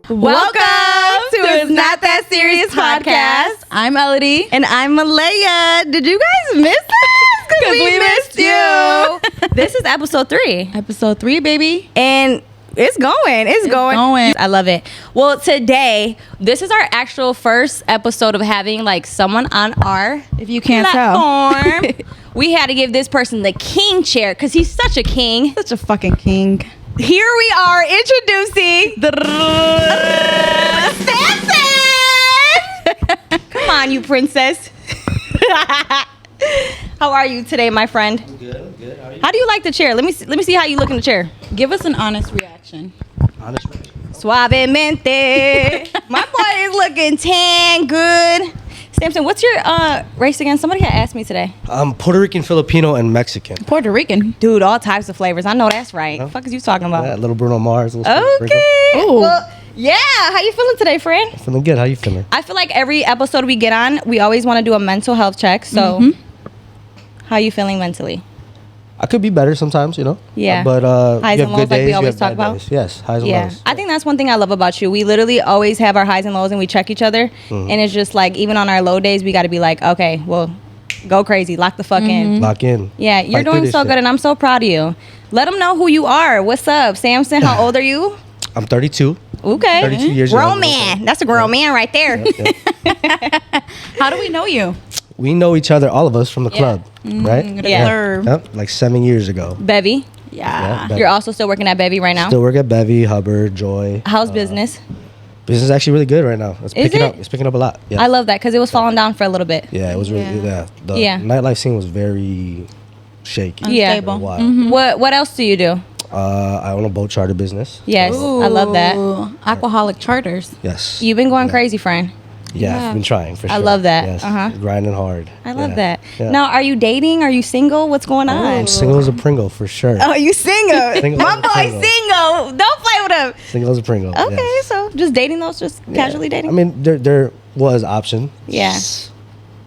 Welcome to It's Not That Serious podcast. I'm Melody. And I'm Malaya. Did you guys miss us? Because we missed you. This is episode 3. Episode 3, baby. And it's going. It's going. I love it. Well, today, this is our actual first episode of having like someone on our If you can't platform. We had to give this person the king chair because he's such a king. Such a fucking king. Here we are introducing Samson. Come on, you princess. How are you today, my friend? I'm good. How are you? How do you like the chair? Let me see how you look in the chair. Give us an honest reaction. Honestly, Suavemente. My boy is looking tan, good. Samson, what's your race again? Somebody had asked me today. I'm Puerto Rican, Filipino, and Mexican. Puerto Rican. Dude, all types of flavors. I know that's right. Huh? Fuck is you talking about? Yeah, little Bruno Mars. Little Okay. Ooh. Well, yeah. How you feeling today, friend? Feeling good. How you feeling? I feel like every episode we get on, we always want to do a mental health check. So, how you feeling mentally? I could be better sometimes, you know. Yeah. But Highs you and have lows good like we days, you always have talk bad about? days. Yes, highs and Yeah. lows. I think that's one thing I love about you. We literally always have our highs and lows and we check each other. And it's just like, even on our low days, we got to be like, okay, well, go crazy. Lock the fuck in. Lock in. Yeah, you're Fight through doing this so shit. good and I'm so proud of you. Let them know who you are. What's up, Samson? How old are you? I'm 32. Okay. 32 years Grown young. man. That's a grown man right there. Yep. How do we know you? We know each other, all of us, from the club, right? Yeah. Yep. Like 7 years ago. Bevy. Yeah. Yeah. You're also still working at Bevy right now? Still work at Bevy, Hubbard, Joy. How's business? Business is actually really good right now. It's picking it? up. It's picking up a lot. Yeah. I love that because it was falling down for a little bit. Yeah, it was really. Yeah. The Yeah. nightlife scene was very shaky. Yeah. Unstable. Wow. What else do you do? I own a boat charter business. Yes, I love that. Ooh, Aquaholic charters. Yes. You've been going crazy, friend. Yeah, Yeah. I've been trying for sure. I love that. Yes. Uh-huh. Grinding hard. I love Yeah. that. Yeah. Now, are you dating? Are you single? What's going on? I'm single as a Pringle for sure. Oh, you single? Single My as a boy Pringle. single. Don't play with him. Single as a Pringle. Okay, yes. so just dating those, just casually dating. I mean, there was option. Yeah.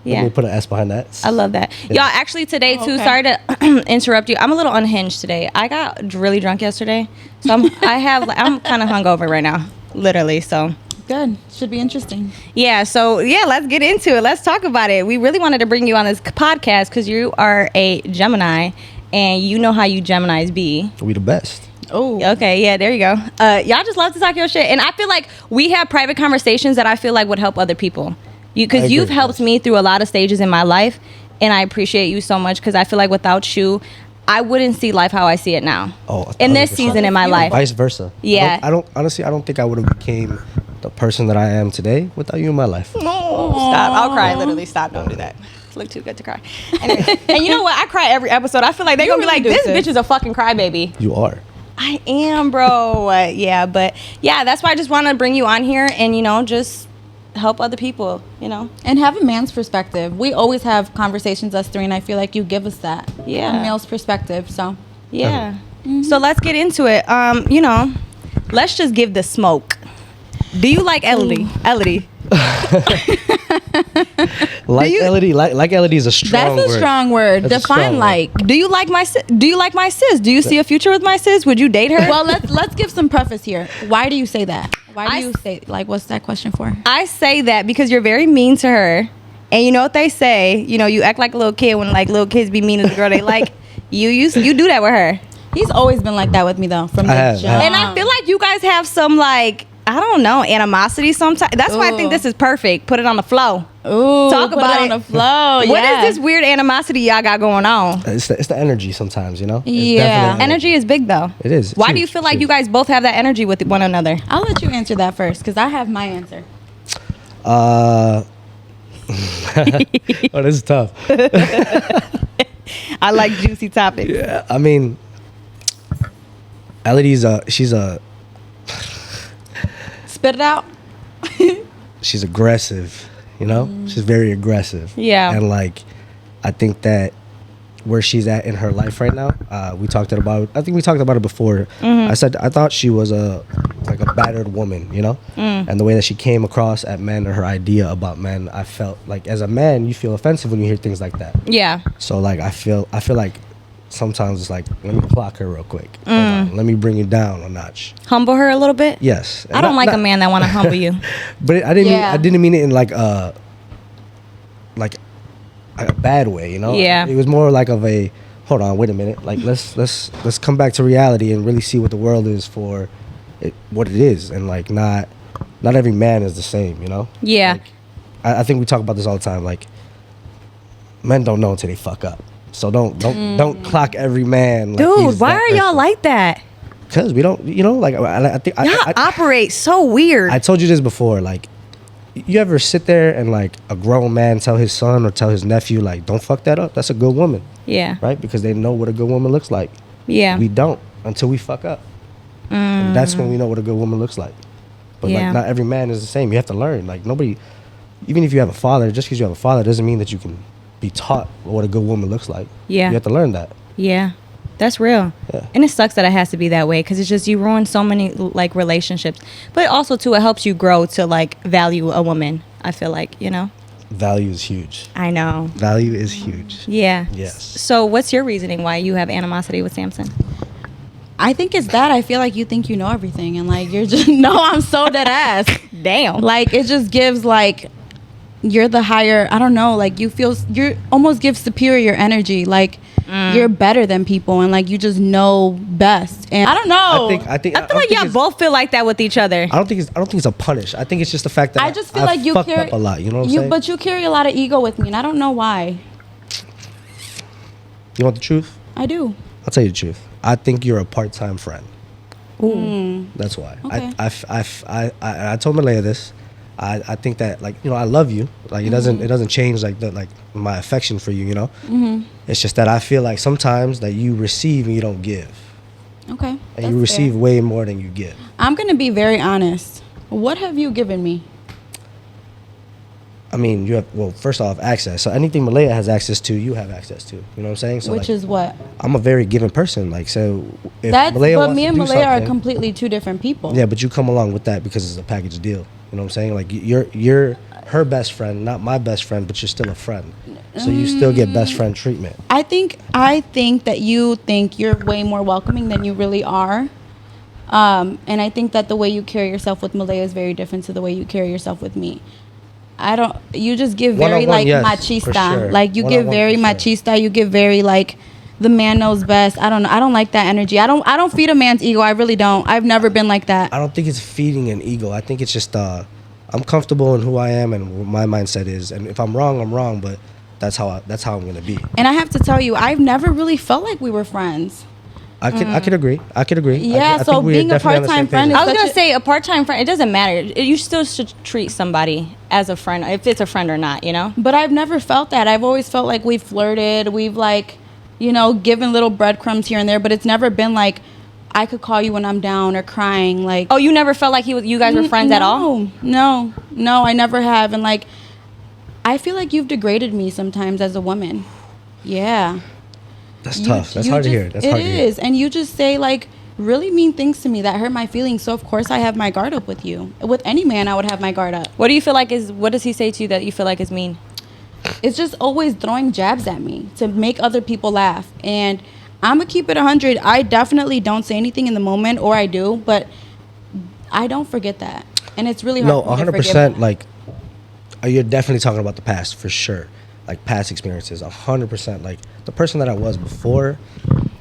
Let Yeah. me put an S behind that. I love that. Yeah. Y'all, actually today too, Okay. sorry to interrupt you. I'm a little unhinged today. I got really drunk yesterday. So I'm kind of hungover right now. Literally. So Good. Should be interesting. yeah, let's get into it. Let's talk about it. We really wanted to bring you on this podcast because you are a Gemini and you know how you Geminis be. We the best. Oh. Okay, yeah, there you go. Y'all just love to talk your shit. And I feel like we have private conversations that I feel like would help other people. Because agree. you've helped me through a lot of stages in my life. And I appreciate you so much because I feel like without you, I wouldn't see life how I see it now. Oh, in this 100%. season in my life. Vice versa. Yeah. I don't honestly. I don't think I would have became the person that I am today without you in my life. Stop. I'll cry. Literally, stop. Don't do that. It's look too good to cry. Anyway, and you know what? I cry every episode. I feel like they're going to be really like, do, this sis. bitch is a fucking crybaby. You are. I am, bro. Yeah, but yeah, that's why I just want to bring you on here and, you know, just help other people, you know. And have a man's perspective. We always have conversations, us three, and I feel like you give us that. Yeah. A male's perspective, so. Yeah. So let's get into it. You know, let's just give the smoke. Do you like Elodie? Elodie. Like Elodie. Like Elodie is a strong word. That's a strong word. That's a Define strong like. Do you like my sis? Do you like my sis? Do you see a future with my sis? Would you date her? Well, let's give some preface here. Why do you say that? Why do I- you say, like, what's that question for? I say that because you're very mean to her. And you know what they say? You know, you act like a little kid when like little kids be mean to the girl they like. You do that with her. He's always been like that with me, though, from the I have. jump. And I feel like you guys have some like, I don't know, animosity sometimes. That's why I think Ooh. this is perfect. Put it on the flow. Ooh, Talk put about it it. on the flow. What yeah. is this weird animosity y'all got going on? It's the energy sometimes, you know. It's Yeah. definitely Energy is big though. It is. It's Why do you huge. feel like It's you guys both have that energy with one another? I'll let you answer that first because I have my answer. Oh, this is tough. I like juicy topics. Yeah, I mean, Elodie's she's Spit it out. she's aggressive, you know. She's very aggressive. Yeah. And like, I think that where she's at in her life right now, we talked about. I think we talked about it before. I said I thought she was a battered woman, you know. And the way that she came across at men or her idea about men, I felt like as a man, you feel offensive when you hear things like that. Yeah. So like I feel like sometimes it's like, let me clock her real quick. Hold on, let me bring it down a notch. Humble her a little bit. Yes. I don't like a man that want to humble you. But I didn't mean it in like a bad way, you know? Yeah. It was more like of a, hold on, wait a minute. Like let's come back to reality and really see what the world is for what it is, and like not every man is the same, you know? Yeah. Like, I think we talk about this all the time. Like, men don't know until they fuck up. So don't clock every man. Like, dude, why are y'all like that? Because we don't, you know, like I think y'all operate so weird. I told you this before. Like, you ever sit there and like a grown man tell his son or tell his nephew, like, don't fuck that up. That's a good woman. Yeah. Right? Because they know what a good woman looks like. Yeah. We don't until we fuck up. And that's when we know what a good woman looks like. But like, not every man is the same. You have to learn. Like, nobody, even if you have a father, just because you have a father doesn't mean that you can be taught what a good woman looks like. Yeah. You have to learn that. Yeah. That's real. Yeah. And it sucks that it has to be that way, because it's just, you ruin so many like relationships. But also too, it helps you grow to like value a woman, I feel like, you know? Value is huge. I know. Value is huge. Yeah. Yes. So what's your reasoning why you have animosity with Samson? I think it's that I feel like you think you know everything, and like you're just no, I'm so dead ass. Damn. Like it just gives like you're the higher, I don't know, like you're almost give superior energy, like you're better than people, and like you just know best. And I don't know. I feel like y'all both feel like that with each other. I don't think it's a punish. I think it's just the fact that I just feel like you fucked carry up a lot. You know what I'm saying? But you carry a lot of ego with me, and I don't know why. You want the truth? I do. I'll tell you the truth. I think you're a part-time friend. Ooh. That's why. Okay. I told Malaya this. I think that, like, you know, I love you. Like, it doesn't change like my affection for you, you know? It's just that I feel like sometimes that you receive and you don't give. Okay. And you receive way more than you give. I'm going to be very honest. What have you given me? I mean, you have, well, first off, access. So anything Malaya has access to, you have access to. You know what I'm saying? So Which like, is what? I'm a very giving person. Like, so if That's, Malaya but wants me to and do Malaya are something- completely two different people. Yeah, but you come along with that because it's a package deal. You know what I'm saying? Like, you're her best friend, not my best friend, but you're still a friend. So you still get best friend treatment. I think that you think you're way more welcoming than you really are. And I think that the way you carry yourself with Malaya is very different to the way you carry yourself with me. You just give very One-on-one, like yes, machista. for sure. Like you give One-on-one, very for sure. machista. You give very like the man knows best. I don't know. I don't like that energy. I don't feed a man's ego. I really don't. I've never been like that. I don't think it's feeding an ego. I think it's just I'm comfortable in who I am and what my mindset is. And if I'm wrong, I'm wrong. But that's how I'm gonna be. And I have to tell you, I've never really felt like we were friends. I could agree. Yeah, I so think we're being a definitely on the part-time same friend page. is I was such gonna a- say a part-time friend. It doesn't matter. You still should treat somebody as a friend, if it's a friend or not. You know. But I've never felt that. I've always felt like we've flirted. We've like, given little breadcrumbs here and there. But it's never been like I could call you when I'm down or crying. Like, Oh, you never felt like you guys were friends at all? No, I never have. And like, I feel like you've degraded me sometimes as a woman. Yeah. That's tough. That's hard to hear. That's hard to hear. It is. And you just say like really mean things to me that hurt my feelings. So of course I have my guard up with you. With any man, I would have my guard up. What do you feel like what does he say to you that you feel like is mean? It's just always throwing jabs at me to make other people laugh. And I'm going to keep it 100. I definitely don't say anything in the moment, or I do, but I don't forget that. And it's really hard No, for me to 100%. forgive that. Like, you're definitely talking about the past for sure. Like past experiences, 100%. Like the person that I was before,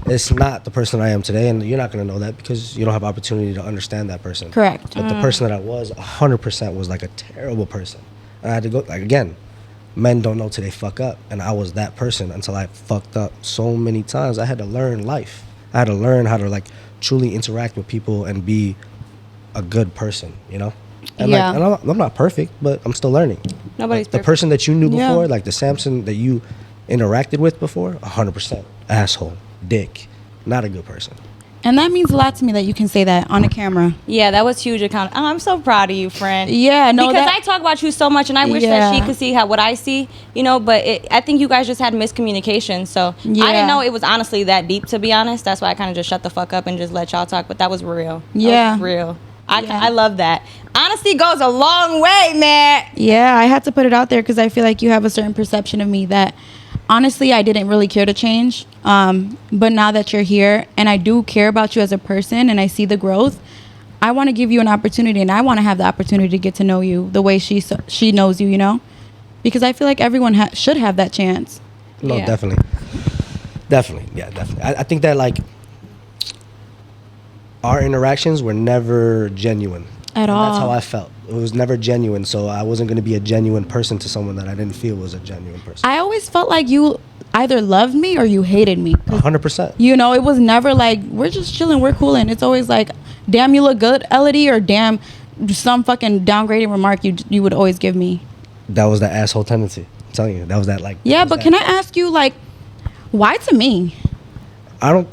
it's not the person I am today, and you're not gonna know that because you don't have opportunity to understand that person. Correct. But the person that I was, 100% was like a terrible person, and I had to go. Like again, men don't know till they fuck up, and I was that person until I fucked up so many times. I had to learn life. I had to learn how to like truly interact with people and be a good person. You know. And Yeah. like, and I'm not perfect, but I'm still learning. Nobody's Like, the perfect. person that you knew Yeah. before, like the Samson that you interacted with before, 100% asshole, dick, not a good person. And that means a lot to me that you can say that on a camera. Yeah, that was huge account. Oh, I'm so proud of you, friend. Yeah, no, because that- I talk about you so much, and I wish that she Yeah. could see what I see, But I think you guys just had miscommunication. So I Yeah. didn't know it was honestly that deep, to be honest. That's why I kind of just shut the fuck up and just let y'all talk. But that was real. That Yeah. was real. Yeah. I love that. Honesty goes a long way, man. Yeah, I had to put it out there because I feel like you have a certain perception of me that honestly I didn't really care to change. But now that you're here and I do care about you as a person and I see the growth, I want to give you an opportunity, and I want to have the opportunity to get to know you the way she knows you, you know? Because I feel like everyone should have that chance. No, Yeah. definitely. Definitely. I think that, like, our interactions were never genuine. At And all. That's how I felt. It was never genuine, so I wasn't going to be a genuine person to someone that I didn't feel was a genuine person. I always felt like you either loved me or you hated me. 100%. You know, it was never like, we're just chilling, we're cooling. It's always like, damn, you look good, Elodie, or damn, some fucking downgrading remark you would always give me. That was that asshole tendency. I'm telling you, that was that, like... Yeah, that was but that. can I ask you, like, why to me? I don't...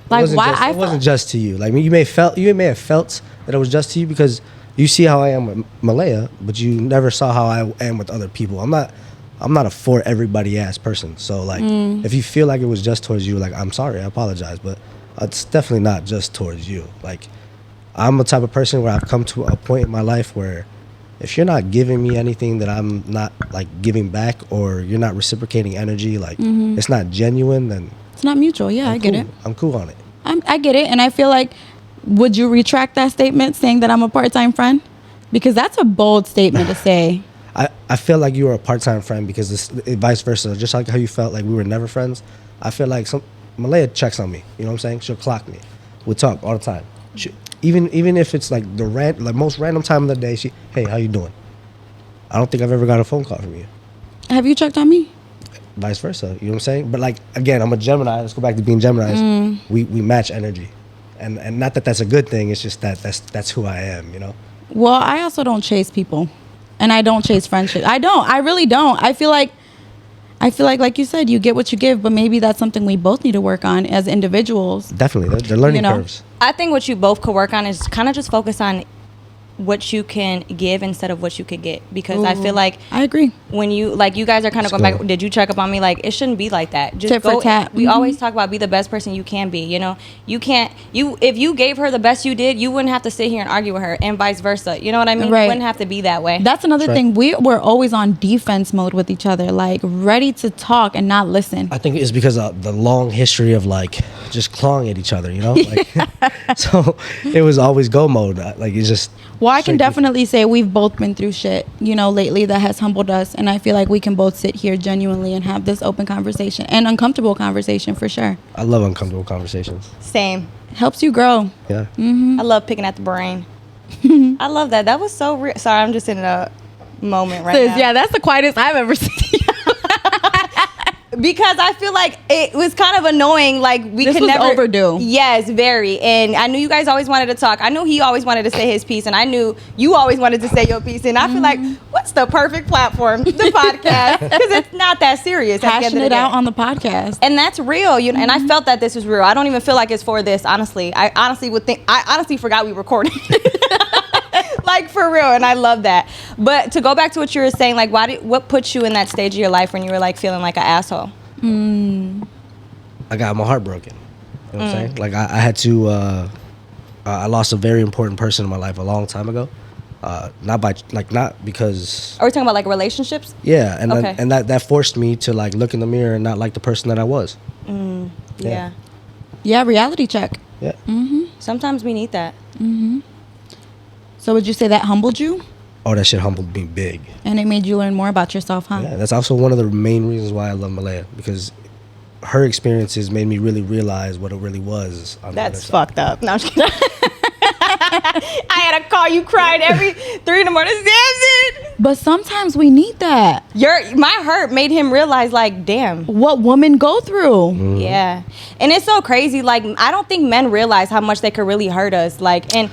Like, why I it wasn't just to you. Like, you may have felt that it was just to you because you see how I am with Malaya, but you never saw how I am with other people. I'm not a for everybody ass person. So, like, if you feel like it was just towards you, like, I'm sorry, I apologize, but it's definitely not just towards you. Like, I'm the type of person where I've come to a point in my life where if you're not giving me anything that I'm not, like, giving back, or you're not reciprocating energy, like, it's not genuine, then It's not mutual. Yeah, I get cool. it. I'm cool on it. I get it. And I feel like, would you retract that statement saying that I'm a part-time friend? Because that's a bold statement to say. I feel like you were a part-time friend because it's vice versa. Just like how you felt like we were never friends, I feel like Malaya checks on me. You know what I'm saying? She'll clock me. We talk all the time. Even if it's like the most random time of the day, hey, how you doing? I don't think I've ever got a phone call from you. Have you checked on me? Vice versa. You know what I'm saying? But, like, again, I'm a Gemini. Let's go back to being Geminis. We match energy, and not that that's a good thing. It's just that's who I am. You know. Well, I also don't chase people, and I don't chase friendship. I don't. I really don't. I feel like, like you said, you get what you give, but maybe that's something we both need to work on as individuals. Definitely, they're learning You know? curves. I think what you both could work on is kind of just focus on what you can give instead of what you could get, because I feel like I agree. when you guys are kind of Let's going go. back, did you check up on me? Like, it shouldn't be like that. Just Tit for go. tat. We always talk about be the best person you can be. You know, you can't. If you gave her the best you did, you wouldn't have to sit here and argue with her, and vice versa. You know what I mean? Right. You wouldn't have to be that way. That's another That's right. thing. We're always on defense mode with each other, like ready to talk and not listen. I think it's because of the long history of, like, just clawing at each other, you know? Like, so it was always go mode. Like, it's just... Well, I can straight definitely say we've both been through shit, you know, lately that has humbled us. And I feel like we can both sit here genuinely and have this open conversation and uncomfortable conversation for sure. I love uncomfortable conversations. Same. Helps you grow. Yeah. I love picking at the brain. I love that. That was so real. Sorry, I'm just in a moment right now. Yeah, that's the quietest I've ever seen. Because I feel like it was kind of annoying. Like, This could was never overdue. Yes, very. And I knew you guys always wanted to talk. I knew he always wanted to say his piece, and I knew you always wanted to say your piece. And I feel like, what's the perfect platform? The podcast, because it's not that serious. At the end of Hashing the it day. out on the podcast. And that's real, you know. And I felt that this was real. I don't even feel like it's for this. Honestly, I honestly forgot we recorded. Like, for real, and I love that. But to go back to what you were saying, like, what put you in that stage of your life when you were, like, feeling like an asshole? I got my heart broken. You know what I'm saying? Like, I had to... I lost a very important person in my life a long time ago. Not because... Are we talking about, like, relationships? Yeah, and Okay. and that forced me to, like, look in the mirror and not like the person that I was. Yeah. Yeah, reality check. Yeah. Sometimes we need that. So would you say that humbled you? Oh, that shit humbled me big. And it made you learn more about yourself, huh? Yeah, that's also one of the main reasons why I love Malaya, because her experiences made me really realize what it really was. On the other That's side. fucked up. No, I'm just kidding. I had to call you crying every 3 in the morning. Samson! But sometimes we need that. My hurt made him realize, like, damn. What women go through. Yeah. And it's so crazy. Like, I don't think men realize how much they could really hurt us. Like, and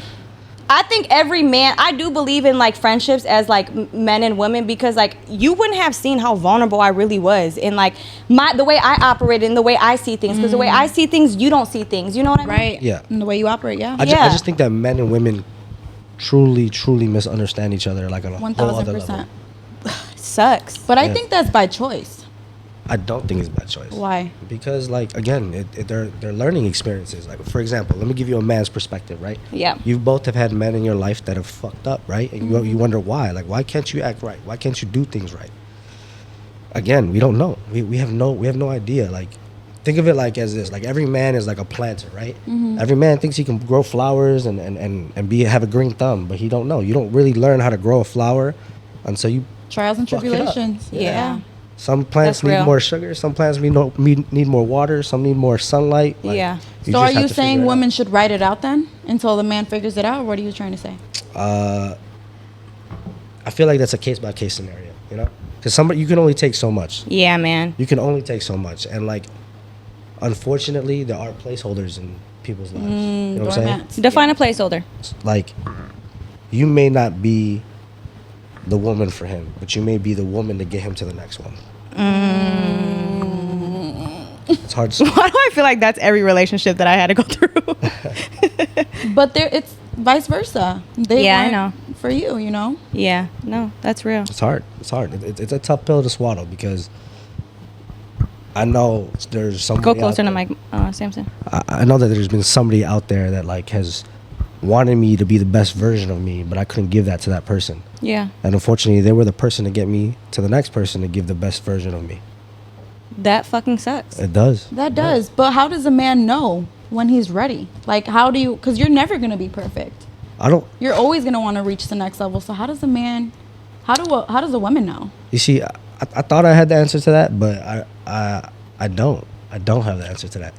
I think every man, I do believe in, like, friendships as, like, men and women, because, like, you wouldn't have seen how vulnerable I really was in, like, the way I operate and the way I see things. Because the way I see things, you don't see things. You know what I mean? Right. Yeah. And the way you operate, yeah. I Yeah. just think that men and women truly misunderstand each other, like, on a whole other level. 1000%. Sucks. But I Yeah. think that's by choice. I don't think it's a bad choice. Why? Because, like, again, they're learning experiences. Like, for example, let me give you a man's perspective, right? Yeah. You both have had men in your life that have fucked up, right? And you wonder why. Like, why can't you act right? Why can't you do things right? Again, we don't know. We have no idea. Like, think of it like as this: like every man is like a planter, right? Every man thinks he can grow flowers and have a green thumb, but he don't know. You don't really learn how to grow a flower until you Trials and fuck it up. tribulations. Yeah. Some plants That's need real. more sugar. Some plants need more water. Some need more sunlight. Like, Yeah. you So just are have you to saying figure it women out. should write it out then until the man figures it out? Or what are you trying to say? I feel like that's a case by case scenario, you know, because you can only take so much. Yeah, man. You can only take so much, and like, unfortunately, there are placeholders in people's lives. You know what I'm saying? Doormats. Define a placeholder. Like, you may not be the woman for him, but you may be the woman to get him to the next one. It's hard to say. Why do I feel like that's every relationship that I had to go through? But it's vice versa. They Yeah, I weren't know. For you, you know? Yeah, no, that's real. It's hard. It's hard. It's a tough pill to swallow because I know there's somebody. Go closer out to there- Mike Samson. I know that there's been somebody out there that like has wanted me to be the best version of me, but I couldn't give that to that person. Yeah, And unfortunately, they were the person to get me to the next person to give the best version of me. that fucking sucks. It does. That does. But how does a man know when he's ready? Like, how do you, because you're never going to be perfect. I don't. You're always going to want to reach the next level. So how does a man, how does a woman know? You see, I thought I had the answer to that, but I don't. I don't have the answer to that.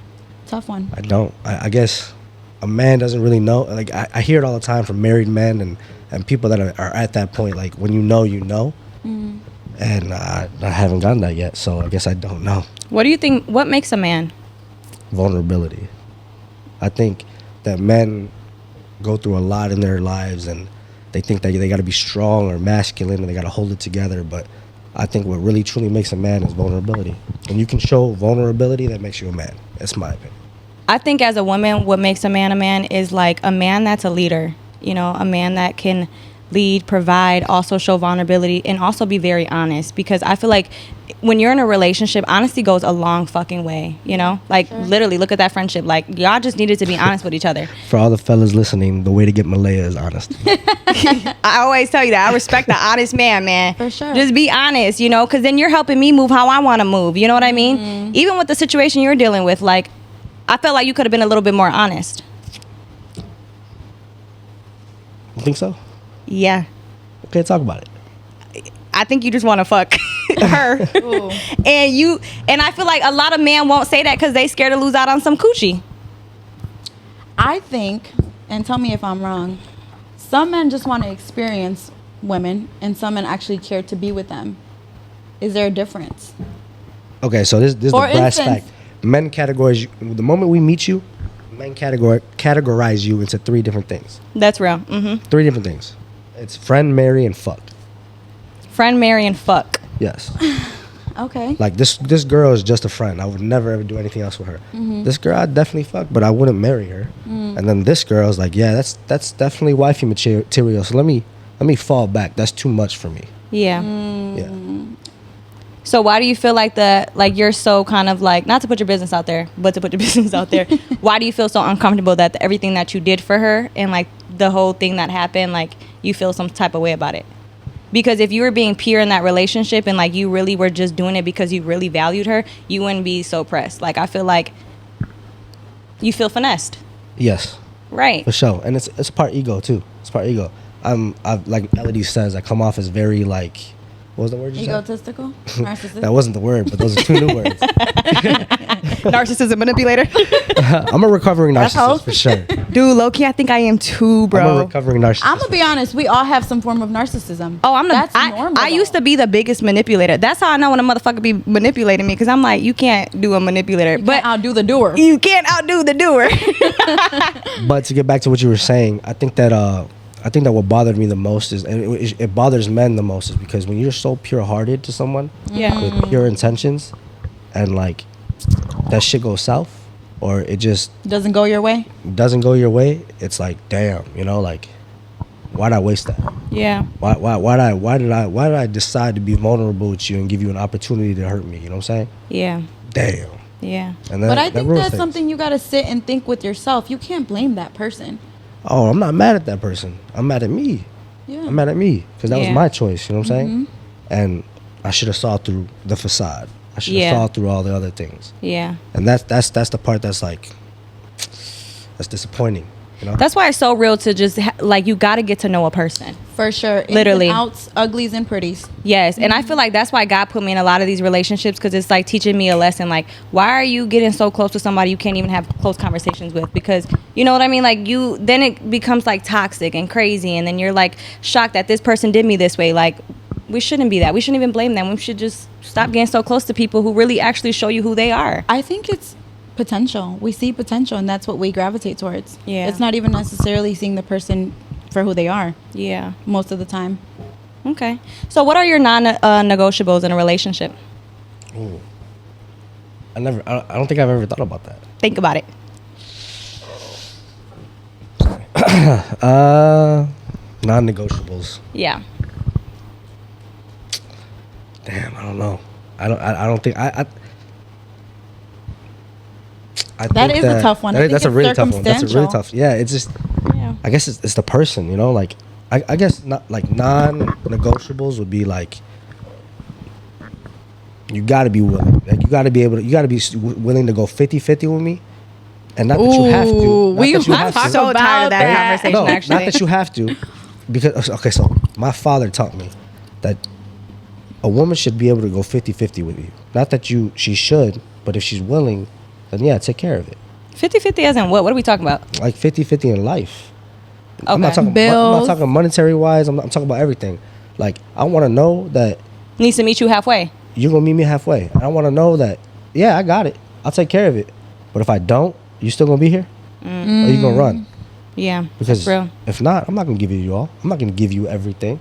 Tough one. I don't. I guess a man doesn't really know. Like I hear it all the time from married men and people that are at that point. Like when you know, you know. And I haven't gotten that yet, so I guess I don't know. What do you think? What makes a man? Vulnerability. I think that men go through a lot in their lives and they think that they got to be strong or masculine and they got to hold it together, but I think what really truly makes a man is vulnerability. When you can show vulnerability, that makes you a man. That's my opinion. I think as a woman, what makes a man is like a man that's a leader. You know, a man that can lead, provide, also show vulnerability, and also be very honest. Because I feel like when you're in a relationship, honesty goes a long fucking way. You know, like literally, look at that friendship. Like y'all just needed to be honest with each other. For all the fellas listening, the way to get Malaya is honest. I always tell you that. I respect the honest man. For sure. Just be honest, you know, because then you're helping me move how I want to move. You know what I mean? Even with the situation you're dealing with, like, I felt like you could have been a little bit more honest. You think so? Yeah. Okay, talk about it. I think you just want to fuck her. Ooh. And I feel like a lot of men won't say that because they scared to lose out on some coochie. I think, and tell me if I'm wrong, some men just want to experience women and some men actually care to be with them. Is there a difference? Okay, so this is the For brass instance- fact. Men categorize you. The moment we meet you, men categorize you into three different things. That's real. Mm-hmm. Three different things. It's friend, marry, and fuck. Friend, marry, and fuck. Yes. Okay. Like this girl is just a friend. I would never ever do anything else with her. This girl I'd definitely fuck, but I wouldn't marry her. And then this girl is like, yeah, that's definitely wifey material. So let me fall back. That's too much for me. Yeah. Yeah. So why do you feel like you're so kind of like, not to put your business out there, but to put your business out there, why do you feel so uncomfortable that everything that you did for her and like the whole thing that happened, like you feel some type of way about it? Because if you were being pure in that relationship and like you really were just doing it because you really valued her, you wouldn't be so pressed. Like I feel like you feel finessed. Yes. Right. For sure. And it's part ego too. It's part ego. I've like Melody says, I come off as very like, what was the word you said? Egotistical? Narcissistic? That wasn't the word, but those are two new words. Narcissism manipulator. I'm a recovering That's narcissist how- for sure. Dude, low-key, I think I am too, I'm a bro. recovering narcissist. I'm going to be honest. We all have some form of narcissism. Oh, That's normal. I used to be the biggest manipulator. That's how I know when a motherfucker be manipulating me, because I'm like, you can't do a manipulator. But I'll do the doer. You can't outdo the doer. But to get back to what you were saying, I think that what bothered me the most is, and it bothers men the most, is because when you're so pure-hearted to someone Yeah. with pure intentions, and like that shit goes south, or it just Doesn't go your way? doesn't go your way, it's like, damn, you know, like, why'd I waste that? Yeah. Why did I decide to be vulnerable with you and give you an opportunity to hurt me? You know what I'm saying? Yeah. Damn. Yeah. And that, But I that think ruins that's things. something you got to sit and think with yourself. You can't blame that person. Oh, I'm not mad at that person. I'm mad at me. Yeah. I'm mad at me because that was Yeah. my choice. You know what I'm saying? And I should have saw through the facade I should have thought through all the other things. Yeah. And that's the part that's like, that's disappointing. You know? That's why it's so real to just like, you got to get to know a person. For sure. Literally. Ins and outs, uglies and pretties. Yes. And I feel like that's why God put me in a lot of these relationships, because it's like teaching me a lesson. Like, why are you getting so close to somebody you can't even have close conversations with? Because, you know what I mean? Like, then it becomes like toxic and crazy. And then you're like shocked that this person did me this way. Like, we shouldn't be that. We shouldn't even blame them. We should just stop getting so close to people who really actually show you who they are. I think it's potential. We see potential, and that's what we gravitate towards. Yeah. It's not even necessarily seeing the person for who they are. Yeah. Most of the time. Okay. So what are your non-negotiables in a relationship? Ooh. I don't think I've ever thought about that. Think about it. Non-negotiables. Yeah. Damn, I don't know. I don't think I that think is a tough one. That's a really tough one. That's a really circumstantial. tough. Yeah, it's just. Yeah. I guess it's the person, you know. Like, I guess not like non-negotiables would be like. You got to be willing. Like, you got to be able to. You got to be willing to go 50-50 with me, and not that you have to. Ooh, I'm so tired of that conversation. No, Actually, not that you have to, because okay. So my father taught me that a woman should be able to go 50-50 with you. Not that she should, but if she's willing, then yeah, take care of it. 50-50 as in what? What are we talking about? Like 50-50 in life. Okay. I'm not talking monetary wise. I'm talking about everything. Like, I want to know that Needs to meet you halfway. you're gonna meet me halfway. I want to know that, yeah, I got it. I'll take care of it. But if I don't, you still gonna be here, or you gonna run? Yeah. Because that's real. if not, I'm not gonna give you all. I'm not gonna give you everything.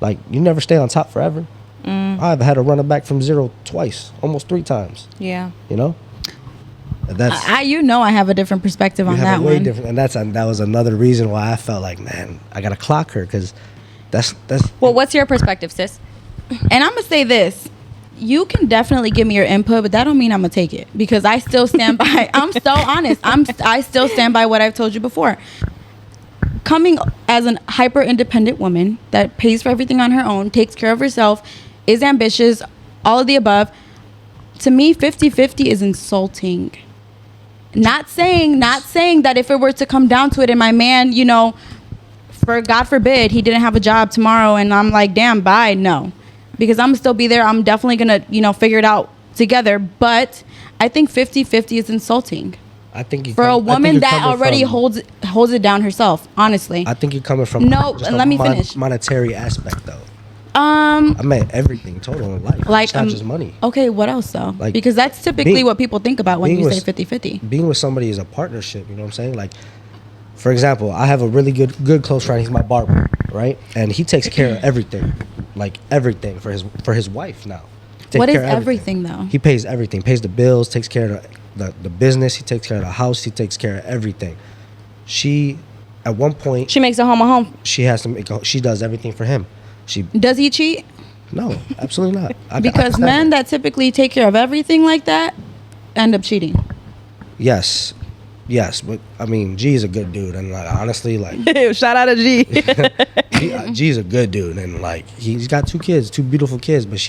Like, you never stay on top forever. I've had to run it back from zero twice, almost 3 times. Yeah. You know. And that's I have a different perspective on you have that a way one. different, and that was another reason why I felt like, man, I gotta clock her, because that's. Well, what's your perspective, sis? And I'm gonna say this: you can definitely give me your input, but that don't mean I'm gonna take it, because I still stand by. I'm so honest. I still stand by what I've told you before. Coming as an hyper independent woman that pays for everything on her own, takes care of herself, is ambitious, all of the above. To me, 50-50 is insulting. Not saying that if it were to come down to it and my man, you know, for God forbid, he didn't have a job tomorrow and I'm like, damn, bye. No, because I'm still be there. I'm definitely going to, you know, figure it out together. But I think 50-50 is insulting. I think for a woman that already holds it down herself, honestly. I think you're coming from let me finish. Monetary aspect though. I meant everything total in life. Like, it's not just money. Okay, what else though? Like, because that's typically what people think about when you say 50-50. Being with somebody is a partnership, you know what I'm saying? Like, for example, I have a really good close friend. He's my barber, right? And he takes care of everything, like everything for his wife now. What is everything though? He pays everything, pays the bills, takes care of the business, he takes care of the house, he takes care of everything. She, at one point, She makes a home. she has to she does everything for him. Does he cheat? No, absolutely not. Because men that typically take care of everything like that end up cheating. Yes, but I mean, G is a good dude, and like, honestly, like, Shout out to G. G is a good dude, and like, he's got 2 beautiful kids, but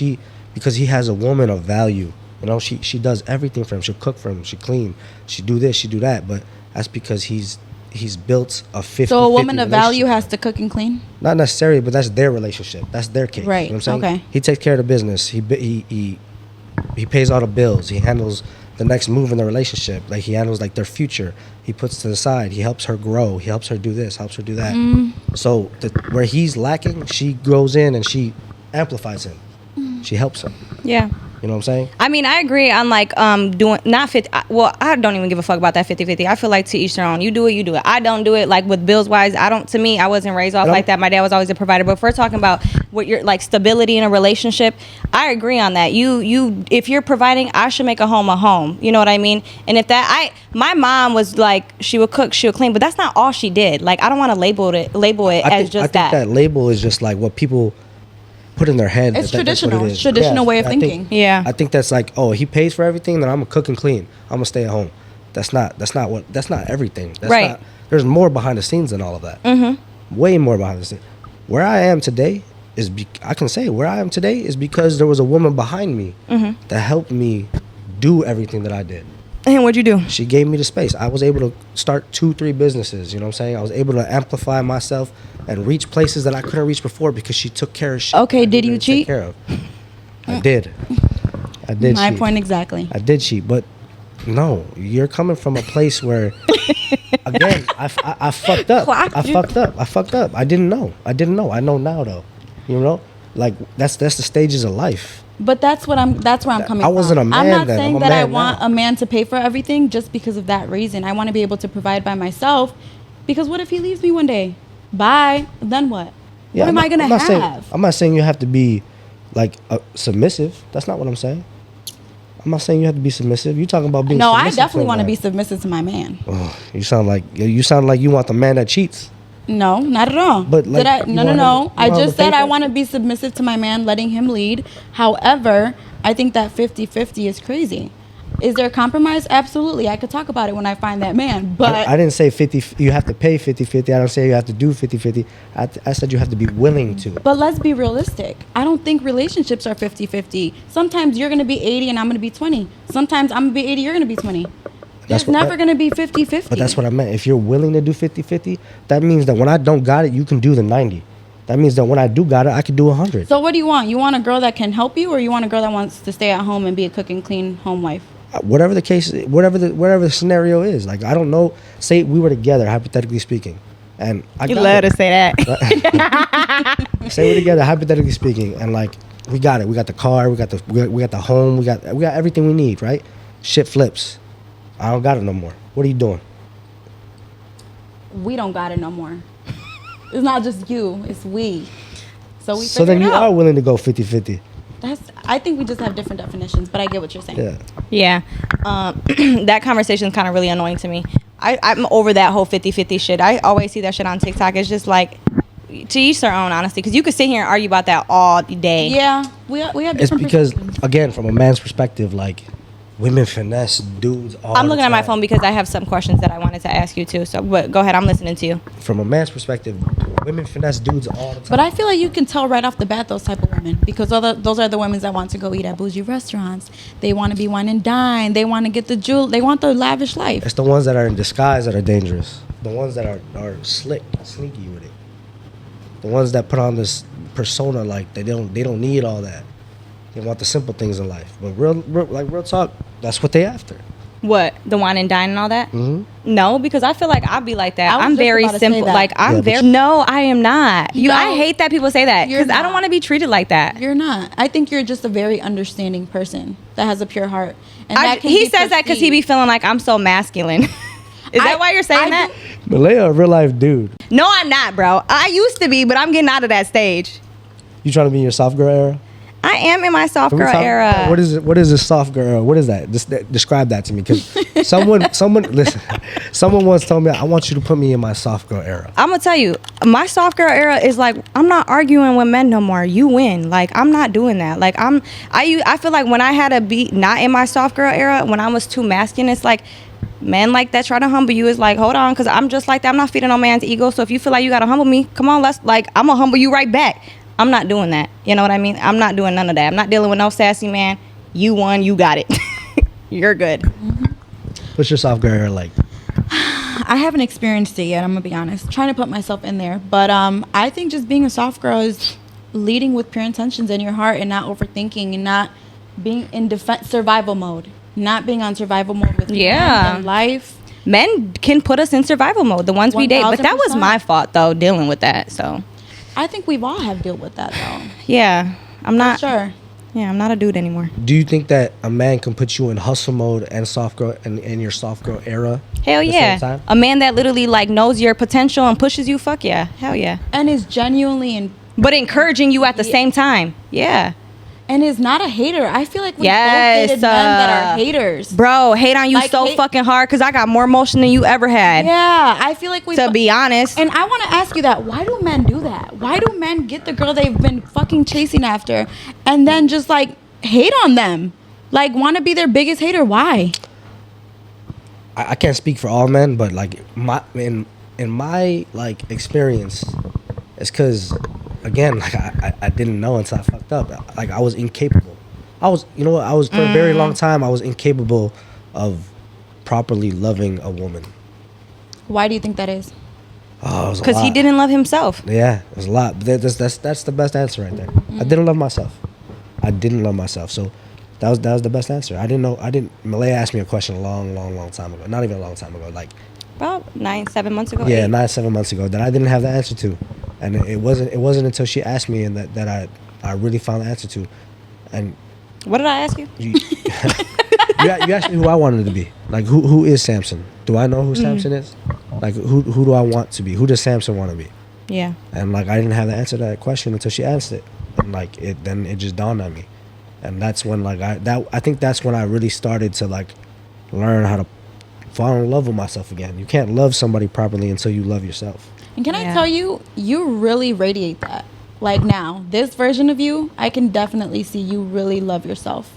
because he has a woman of value, you know, she does everything for him. She'll cook for him, she clean, she do this, she do that, but that's because he's built a 50-50 So a woman of value has to cook and clean? Not necessarily, but that's their relationship. That's their case. Right. You know what I'm saying? Okay. He takes care of the business. He pays all the bills. He handles the next move in the relationship. Like, he handles like their future. He puts to the side. He helps her grow. He helps her do this, helps her do that. So where he's lacking, she goes in and she amplifies him. She helps him. Yeah. You know what I'm saying? I mean, I agree on like doing not 50. Well, I don't even give a fuck about that 50-50. I feel like to each their own. You do it. I don't do it. Like with bills wise, to me, I wasn't raised off like that. My dad was always a provider. But if we're talking about what your like stability in a relationship, I agree on that. You if you're providing, I should make a home. You know what I mean? And if my mom was like, she would cook, she would clean, but that's not all she did. Like, I don't want to label it as just that. I think that label is just like what people put in their head. It's traditional. That's traditional way of thinking. I think that's like, oh, he pays for everything, then I'm gonna cook and clean. I'm gonna stay at home. That's not everything. That's right. There's more behind the scenes than all of that. Way more behind the scenes. Where I am today I can say where I am today is because there was a woman behind me that helped me do everything that I did. And what'd you do? She gave me the space. I was able to start 2-3 businesses. You know what I'm saying? I was able to amplify myself and reach places that I couldn't reach before because she took care of shit. Okay, did you cheat? Take care of. I did. My cheat. point exactly. I did cheat, but no, you're coming from a place where, again, I fucked up. I fucked up. I didn't know. I know now though. You know, like that's the stages of life. But that's where I'm coming from. I wasn't a man I'm not then. saying I'm a that I man want now. a man to pay for everything just because of that reason. I want to be able to provide by myself. Because what if he leaves me one day? Bye. Then what? What am I gonna have? I'm not saying you have to be like submissive. That's not what I'm saying. I'm not saying you have to be submissive. You're talking about being. No, I submissive definitely to a want to man. be submissive to my man. Oh, you sound like you want the man that cheats. No, not at all. But, like, Did I? you No. wanna have- I you wanna just said think I that want to shit? be submissive to my man, letting him lead. However, I think that 50-50 is crazy. Is there a compromise? Absolutely. I could talk about it when I find that man. But I didn't say 50. You have to pay 50-50. I don't say you have to do 50-50. I said you have to be willing to. But let's be realistic. I don't think relationships are 50-50. Sometimes you're going to be 80 and I'm going to be 20. Sometimes I'm going to be 80, you're going to be 20. There's never going to be 50-50. But that's what I meant. If you're willing to do 50-50, that means that when I don't got it, you can do the 90. That means that when I do got it, I can do 100. So what do you want? You want a girl that can help you, or you want a girl that wants to stay at home and be a cook and clean home wife? Whatever the case, whatever the scenario is. Like, I don't know. Say we were together, hypothetically speaking, and I You got love it. to say that. Say we're together, hypothetically speaking, and like we got it. We got the car. We got the home. We got everything we need. Right? Shit flips. I don't got it no more. What are you doing? We don't got it no more. It's not just you, it's we. So we So then figured you it out. are willing to go 50-50. I think we just have different definitions, but I get what you're saying. Yeah. Yeah. That conversation is kind of really annoying to me. I'm over that whole 50-50 shit. I always see that shit on TikTok. It's just like, to each their own, honestly. Because you could sit here and argue about that all day. Yeah, we have different It's because, perspectives. again, from a man's perspective, like, women finesse dudes all I'm the looking at my time. phone because I have some questions that I wanted to ask you too. So but go ahead, I'm listening to you. From a man's perspective, women finesse dudes all the time. But I feel like you can tell right off the bat those type of women, because those are the women that want to go eat at bougie restaurants. They want to be wine and dine. They want to get the jewel. They want the lavish life. It's the ones that are in disguise that are dangerous. The ones that are slick, sneaky with it. The ones that put on this persona like they don't need all that. They want the simple things in life. But real talk, that's what they after. What, the wine and dine and all that? Mm-hmm. No, because I feel like I'd be like that. I was I'm just very about to say simple. that. Like I'm Yeah, but very. No, I am not. I No, hate that people say that you're because I don't not. want to be treated like that. You're not. I think you're just a very understanding person that has a pure heart. And that can He be says that because he be perceived. feeling like I'm so masculine. Is that why you're saying that? Malaya, a real life dude. No, I'm not, bro. I used to be, but I'm getting out of that stage. You trying to be in your soft girl era? I am in my soft Can we girl talk- era. What is it? What is this soft girl era? What is that? Describe that to me, because someone listen. Someone once told me, I want you to put me in my soft girl era. I'm gonna tell you, my soft girl era is like I'm not arguing with men no more. You win. Like I'm not doing that. Like I feel like when I had to be not in my soft girl era, when I was too masculine, it's like men like that try to humble you. Is like, hold on, because I'm just like that. I'm not feeding no man's ego. So if you feel like you gotta humble me, come on, I'm gonna humble you right back. I'm not doing that. You know what I mean? I'm not doing none of that. I'm not dealing with no sassy man. You won. You got it. You're good. What's your soft girl era like? I haven't experienced it yet, I'm gonna be honest. Trying to put myself in there. But I think just being a soft girl is leading with pure intentions in your heart and not overthinking and not being in survival mode. Not being on survival mode with Yeah. in life. Men can put us in survival mode, the ones we date. But that was 1000%. my fault, though, dealing with that. So, I think we've all have dealt with that though. yeah, I'm not. Sure. Yeah, I'm not a dude anymore. Do you think that a man can put you in hustle mode and soft girl and in your soft girl era? Hell at the yeah. same time? A man that literally like knows your potential and pushes you, fuck yeah. Hell yeah. And is genuinely But encouraging you at the same time. Yeah. and is not a hater. I feel like we Yes, both dated men that are haters. Bro, hate on you Like, so hate- fucking hard because I got more emotion than you ever had. Yeah, I feel like we. To be honest. And I want to ask you that. Why do men do that? Why do men get the girl they've been fucking chasing after and then just like hate on them? Like want to be their biggest hater? Why? I can't speak for all men, but like in my like experience, it's because again, like I didn't know until I fucked up. Like I was incapable. I was, you know what? I was for a very long time. I was incapable of properly loving a woman. Why do you think that is? Oh, it was a Because he lot. didn't love himself. Yeah, it was a lot. But that's the best answer right there. I didn't love myself. I didn't love myself. So that was the best answer. I didn't know. Malaya asked me a question a long time ago. Not even a long time ago. Like About 7 months ago. yeah, 8. 7 months ago that I didn't have the answer to, and it wasn't until she asked me and that I really found the answer to, and What did I ask you? you you asked me who I wanted to be. Like who is Samson? Do I know who Samson is? Like who do I want to be? Who does Samson want to be? Yeah. And like I didn't have the answer to that question until she asked it, and like it just dawned on me, and that's when like I think that's when I really started to like learn how to fall in love with myself again. You can't love somebody properly until you love yourself. And can I Yeah. tell you, you really radiate that. Like now, this version of you, I can definitely see you really love yourself.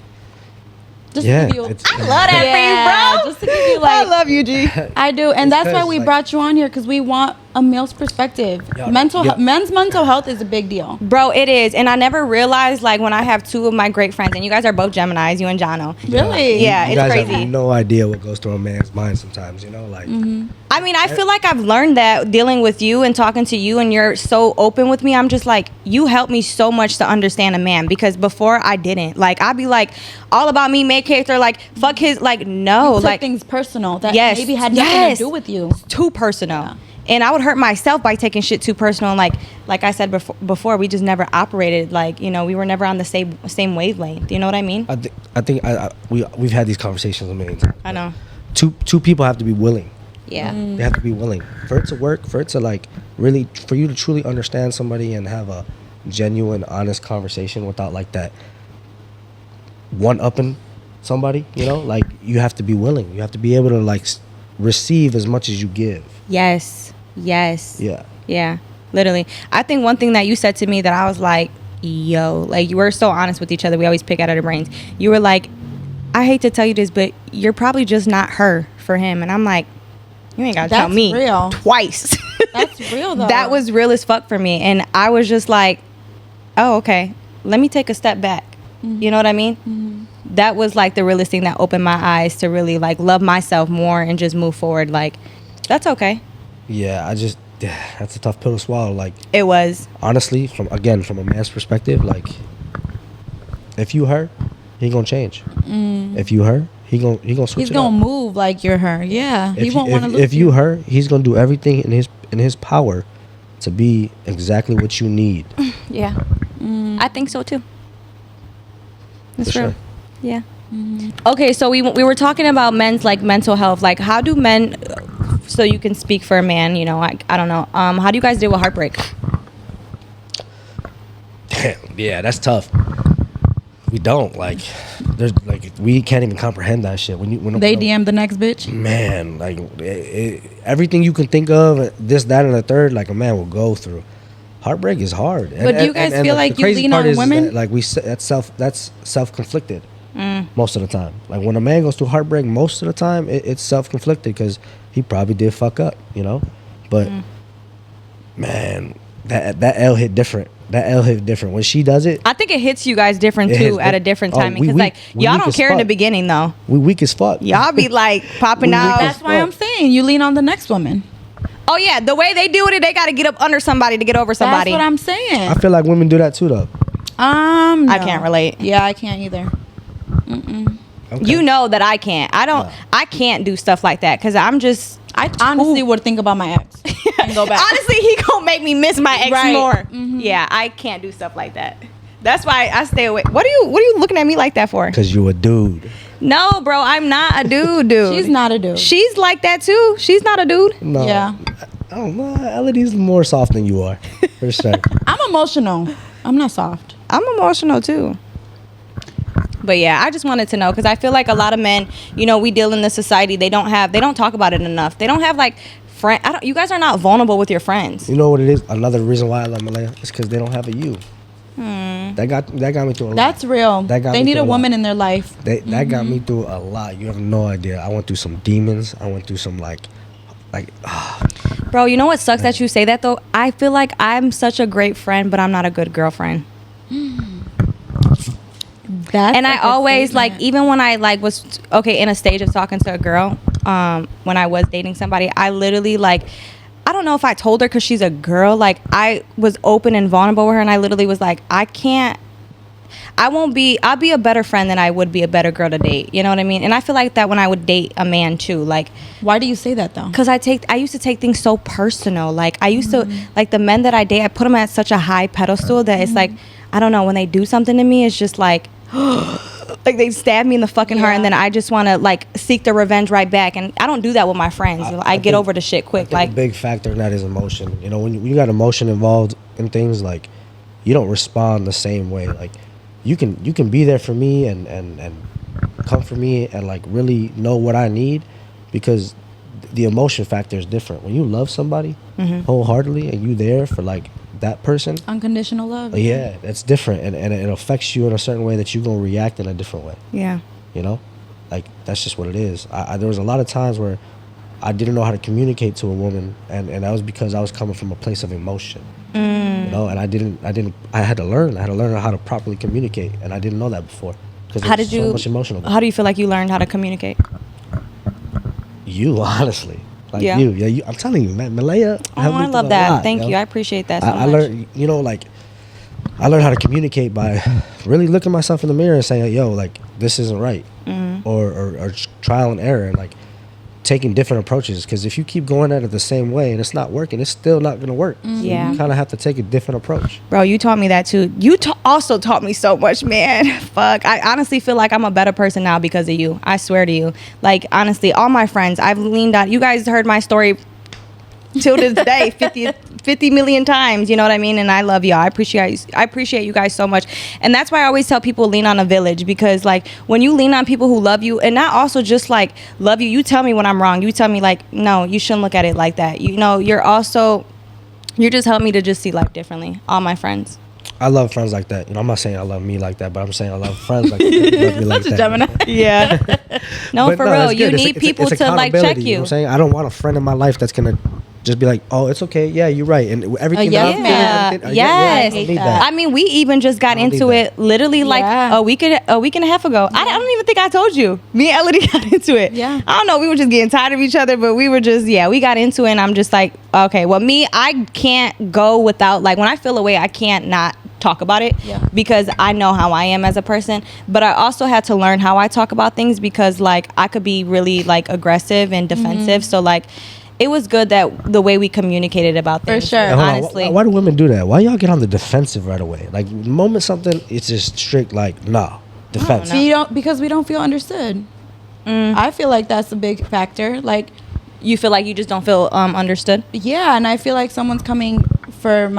Just Yeah, to give you, it's- I love that for you, bro. Just to give you like, I love you, G. I do, and It's that's why 'cause, we like- brought you on here because we want a male's perspective. Yeah. Men's mental health is a big deal. Bro, it is. And I never realized, like, when I have two of my great friends, and you guys are both Geminis, you and Jono. Really? Yeah, You it's guys crazy. have no idea what goes through a man's mind sometimes. You know, like I mean, I feel like I've learned that dealing with you and talking to you, and you're so open with me. I'm just like, you help me so much to understand a man, because before I didn't. Like, I'd be like, all about me, make character, like, fuck his, like, no. You took Like, things personal that Yes, maybe had nothing yes. to do with you. too personal. And I would hurt myself by taking shit too personal. And like I said before, we just never operated like, you know, we were never on the same wavelength. You know what I mean? I think we've had these conversations a million times. I know. Two people have to be willing. Yeah. They have to be willing for it to work, for it to like really, for you to truly understand somebody and have a genuine, honest conversation without like that one-upping somebody. You know, like you have to be willing. You have to be able to like receive as much as you give. Yes. Yes. Yeah. Yeah. Literally. I think one thing that you said to me that I was like, yo, like, you were so honest with each other. We always pick out of the brains. You were like, I hate to tell you this, but you're probably just not her for him. And I'm like, you ain't gotta tell That's me real. twice. That's real though. That was real as fuck for me. And I was just like, oh, okay, let me take a step back. You know what I mean? That was like the realest thing that opened my eyes to really like love myself more and just move forward. Like, that's okay. Yeah. That's a tough pill to swallow. Like It was. honestly, from a man's perspective, like if you her, he gonna change. If you her, he gonna switch. He's it gonna up. move like you're her. Yeah, he If won't you- want to if, lose if you her, he's gonna do everything in his power to be exactly what you need. Yeah. I think so too. That's For real. sure. Yeah. Okay, so we were talking about men's like mental health. Like, how do men? So you can speak for a man. You know, I don't know. How do you guys deal with heartbreak? Damn, yeah, that's tough. We don't like. There's like we can't even comprehend that shit. When they DM the next bitch. man, like everything you can think of, this, that, and the third, like a man will go through. Heartbreak is hard. But do you guys feel like you crazy lean part on is women? that, like that's self-conflicted most of the time. Like when a man goes through heartbreak, most of the time it's self-conflicted because he probably did fuck up, you know. But man, that L hit different. That L hit different when she does it. I think it hits you guys different It too hits at a di- different oh, time we because weak. like We y'all weak don't as care in the fuck. beginning though. We weak as fuck. Y'all be like popping We out. weak That's why I'm saying you lean on the next woman. Oh yeah, the way they do it, they got to get up under somebody to get over somebody. That's what I'm saying. I feel like women do that too, though. I no. can't relate. Yeah, I can't either. Okay. You know that I can't. I can't do stuff like that because I'm just. I honestly would think about my ex and go back. Honestly, he gonna make me miss my ex Right. more. Mhm. Yeah, I can't do stuff like that. That's why I stay away. What are you looking at me like that for? Because you a dude. No, bro, I'm not a dude. She's not a dude. She's like that too. She's not a dude. No. Yeah. I don't know. Elodie's more soft than you are. For sure. I'm emotional. I'm not soft. I'm emotional too. But yeah, I just wanted to know because I feel like a lot of men, you know, we deal in this society. They don't talk about it enough. They don't have like friend. You guys are not vulnerable with your friends. You know what it is? Another reason why I love Malaya is because they don't have a you. That got me through a lot. That's real. That got They me need through a a lot. woman in their life. That got me through a lot. You have no idea. I went through some demons. I went through some like Bro, you know what sucks that you say that though? I feel like I'm such a great friend, but I'm not a good girlfriend. And I always like, even when I like was in a stage of talking to a girl, when I was dating somebody, I literally like, I don't know if I told her because she's a girl, like I was open and vulnerable with her, and I literally was like, I'll be a better friend than I would be a better girl to date. You know what I mean? And I feel like that when I would date a man too. Like, why do you say that though? Because I used to take things so personal. Like I used to, like the men that I date, I put them at such a high pedestal that it's like, I don't know, when they do something to me, it's just like, like they stab me in the fucking heart, and then I just want to like seek the revenge right back. And I don't do that with my friends. I get over the shit quick. Like, a big factor in that is emotion. You know, when you got emotion involved in things, like you don't respond the same way. Like you can be there for me and come for me and like really know what I need, because the emotion factor is different. When you love somebody wholeheartedly and you there for like that person, unconditional love, yeah, that's different, and it affects you in a certain way that you're gonna react in a different way. Yeah, you know, like that's just what it is. There was a lot of times where I didn't know how to communicate to a woman, and that was because I was coming from a place of emotion. You know, and I had to learn how to properly communicate, and I didn't know that before because there's so much emotional. How do you feel like you learned how to communicate? You honestly. Like you, I'm telling you, man, Malaya. Oh, I love that. Thank you. I appreciate that so much. I learned, you know, like I learned how to communicate by really looking myself in the mirror and saying, "Yo, like this isn't right," or trial and error, and like taking different approaches. Because if you keep going at it the same way and it's not working, it's still not gonna work. So you kind of have to take a different approach. Bro, you taught me that too. You also taught me so much, man. Fuck, I honestly feel like I'm a better person now because of you. I swear to you. Like honestly, all my friends, I've leaned on. You guys heard my story till this day 50 million times, you know what I mean? And I love y'all. I appreciate you guys so much. And that's why I always tell people lean on a village, because like when you lean on people who love you, and not also just like love you, you tell me when I'm wrong. You tell me like, no, you shouldn't look at it like that. You know, you're just helping me to just see life differently. All my friends. I love friends like that. You know, I'm not saying I love me like that, but I'm saying I love friends like that. Love me like that. Gemini. Yeah. No, but for real. You need people to like check you. You know what I'm saying? I don't want a friend in my life that's going to just be like, oh, it's okay. Yeah, you're right. And everything. I mean, we even just got into it literally like a week and a half ago. I don't even think I told you. Me and Elodie got into it. Yeah. I don't know. We were just getting tired of each other, but we were just, we got into it. And I'm just like, okay, well, I can't go without, like, when I feel away, I can't not talk about it because I know how I am as a person. But I also had to learn how I talk about things, because like I could be really like aggressive and defensive. So like it was good that the way we communicated about things. For sure. Honestly. Why do women do that? Why y'all get on the defensive right away? Like the moment something, it's just strict like, nah, defense. Because we don't feel understood. I feel like that's a big factor. Like, you feel like you just don't feel understood? Yeah, and I feel like someone's coming for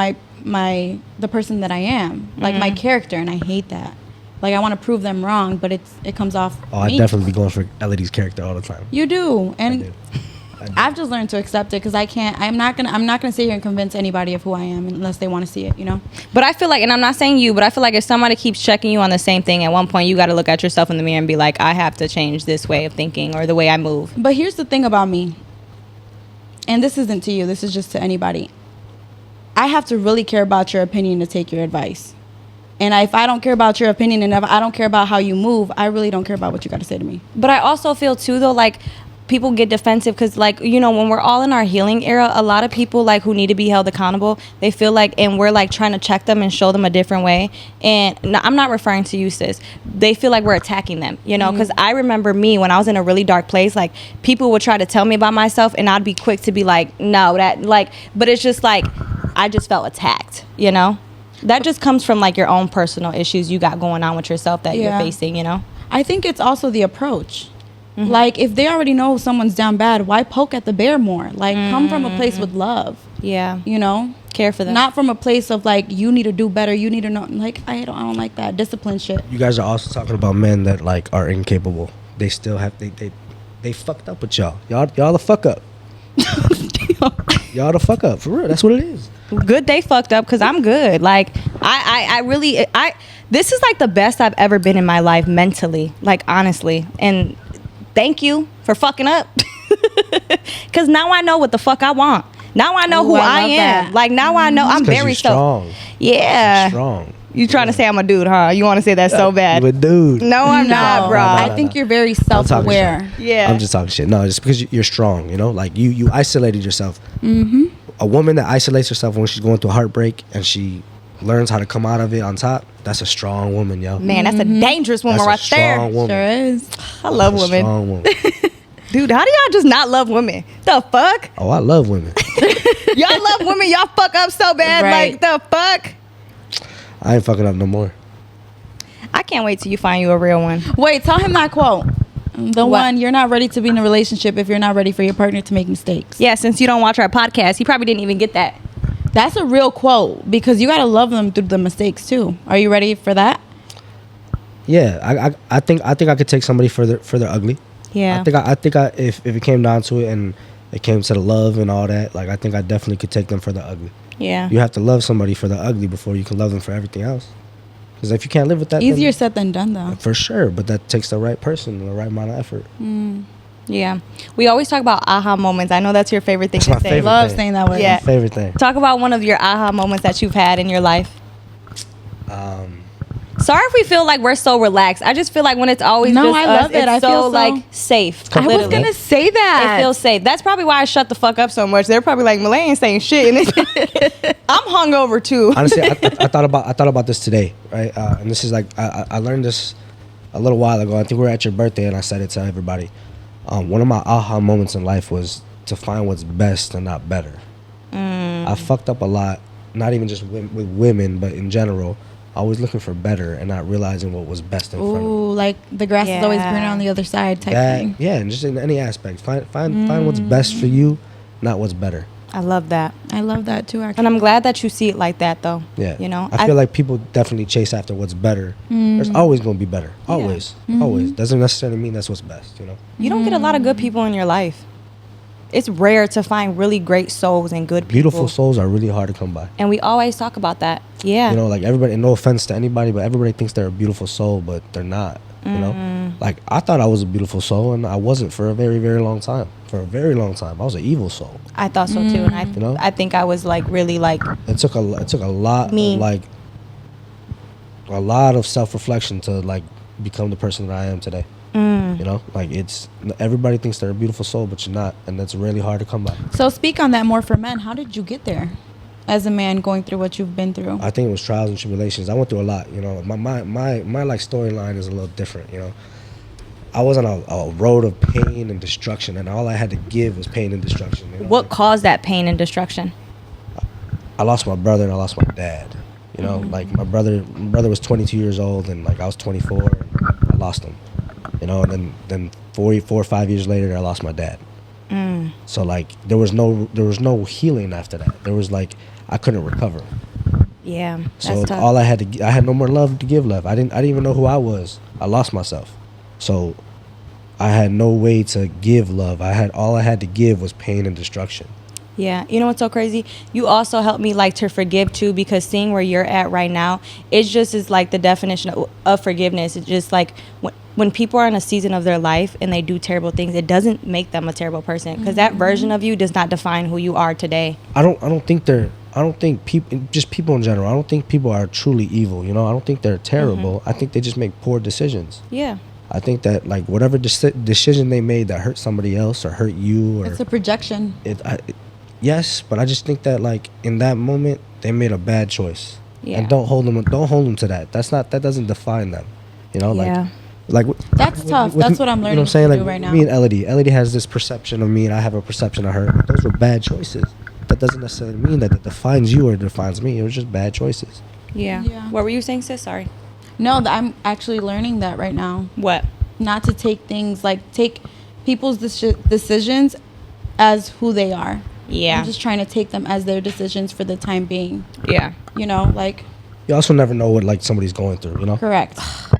the person that I am, like my character, and I hate that. Like I want to prove them wrong, but it comes off. Oh, I definitely be going for Elodie's character all the time. You do, and I've just learned to accept it, because I'm not gonna sit here and convince anybody of who I am unless they want to see it, you know. But I feel like, and I'm not saying you, but I feel like if somebody keeps checking you on the same thing, at one point you got to look at yourself in the mirror and be like, I have to change this way of thinking or the way I move. But here's the thing about me, and this isn't to you, this is just to anybody. I have to really care about your opinion to take your advice. And if I don't care about your opinion, and if I don't care about how you move, I really don't care about what you got to say to me. But I also feel too, though, like people get defensive because, like, you know, when we're all in our healing era, a lot of people like who need to be held accountable, they feel like, and we're like trying to check them and show them a different way. And I'm not referring to you, sis. They feel like we're attacking them, you know, because I remember me when I was in a really dark place, like people would try to tell me about myself and I'd be quick to be like, no, that like, but it's just like, I just felt attacked, you know? That just comes from like your own personal issues you got going on with yourself that you're facing, you know? I think it's also the approach. Like if they already know someone's down bad, why poke at the bear more? Like come from a place with love. Yeah. You know? Care for them. Not from a place of like, you need to do better, you need to know. Like I don't like that discipline shit. You guys are also talking about men that like are incapable. They still have they fucked up with y'all. Y'all the fuck up. Y'all the fuck up, for real. That's what it is. Good they fucked up, because I'm good. Like I really this is like the best I've ever been in my life mentally, like honestly. And thank you for fucking up, because now I know what the fuck I want. Now I know Ooh, who I I love am. that. Like now I know I'm 'Cause very you're strong. Yeah. You're strong. You trying to say I'm a dude, huh? You want to say that so bad? You a dude. No, I'm not, bro. I think you're very self-aware. Yeah. I'm just talking shit. No, just because you're strong, you know, like you isolated yourself. A woman that isolates herself when she's going through a heartbreak and she learns how to come out of it on top, that's a strong woman, yo. Man, that's a dangerous woman That's a right there. strong woman. Sure is. I love That's a women. strong woman. Dude, how do y'all just not love women? The fuck? Oh, I love women. Y'all love women, y'all fuck up so bad. Right. Like, the fuck? I ain't fucking up no more. I can't wait till you find you a real one. Wait, tell him that quote. The What? one, you're not ready to be in a relationship if you're not ready for your partner to make mistakes. Yeah, since you don't watch our podcast, he probably didn't even get that. That's a real quote because you got to love them through the mistakes too. Are you ready for that? Yeah, I think I could take somebody for their ugly. Yeah. I think if it came down to it and it came to the love and all that, like I think I definitely could take them for the ugly. Yeah. You have to love somebody for the ugly before you can love them for everything else. Because if you can't live with that, Easier then, said than done though. for sure. But that takes the right person, and the right amount of effort. Yeah. We always talk about aha moments. I know that's your favorite thing That's to my say. favorite Love thing. saying that word. Yeah. My favorite thing. Talk about one of your aha moments that you've had in your life. Sorry if we feel like we're so relaxed. I just feel like when it's always No, just I us, love it. it's I so feel so- like safe. I was literally. gonna say that. It feels safe. That's probably why I shut the fuck up so much. They're probably like, Malay ain't saying shit. And I'm hungover too. Honestly, I thought about this today, right? And this is like I learned this a little while ago. I think we were at your birthday, and I said it to everybody. One of my aha moments in life was to find what's best and not better. I fucked up a lot, not even just with women, but in general. Always looking for better and not realizing what was best in front of me. Ooh, like the grass is always Yeah. greener on the other side type thing. Yeah, and just in any aspect, find what's best for you, not what's better. I love that. I love that too, actually. And I'm glad that you see it like that though. Yeah, You know? I feel like people definitely chase after what's better. There's always going to be better. Always, always. Doesn't necessarily mean that's what's best. You know. you don't get a lot of good people in your life. It's rare to find really great souls and good people. Beautiful souls are really hard to come by. And we always talk about that. Yeah. You know, like everybody, no offense to anybody, but everybody thinks they're a beautiful soul, but they're not. You know, like I thought I was a beautiful soul, and I wasn't for a very, very long time. For a very long time, I was an evil soul. I thought so too. And You know? I think I was like really like, It took a lot, Me. of, like a lot of self-reflection to like become the person that I am today. You know, like everybody thinks they're a beautiful soul, but you're not, and that's really hard to come by. So speak on that more for men. How did you get there as a man going through what you've been through? I think it was trials and tribulations. I went through a lot. You know, my like storyline is a little different. You know, I was on a road of pain and destruction, and all I had to give was pain and destruction. You know? what caused that pain and destruction? I lost my brother and I lost my dad. You know, like my brother was 22 years old, and like I was 24, and I lost him. You know, and then 4 or 5 years later, I lost my dad. So like there was no healing after that. There was like I couldn't recover. Yeah. That's So tough. all I had no more love to give left. I didn't even know who I was. I lost myself. So I had no way to give love. All I had to give was pain and destruction. Yeah, you know what's so crazy? You also helped me like to forgive too, because seeing where you're at right now, it just is like the definition of forgiveness. It's just like when people are in a season of their life and they do terrible things, it doesn't make them a terrible person, because that version of you does not define who you are today. I don't think people in general. I don't think people are truly evil. You know, I don't think they're terrible. I think they just make poor decisions. Yeah. I think that like whatever decision they made that hurt somebody else or hurt you, or It's a projection. yes, but I just think that like in that moment they made a bad choice. Yeah. And don't hold them to that. That doesn't define them. You know, Yeah. That's tough. That's what I'm You know learning what I'm saying? to Like do right now. me and Elodie has this perception of me, and I have a perception of her. But those were bad choices. That doesn't necessarily mean that it defines you or defines me. It was just bad choices. Yeah. Yeah. What were you saying, sis? Sorry. No, I'm actually learning that right now. What? Not to take things take people's decisions as who they are. Yeah. I'm just trying to take them as their decisions for the time being. Yeah. You know, like You also never know what like somebody's going through. You know. correct.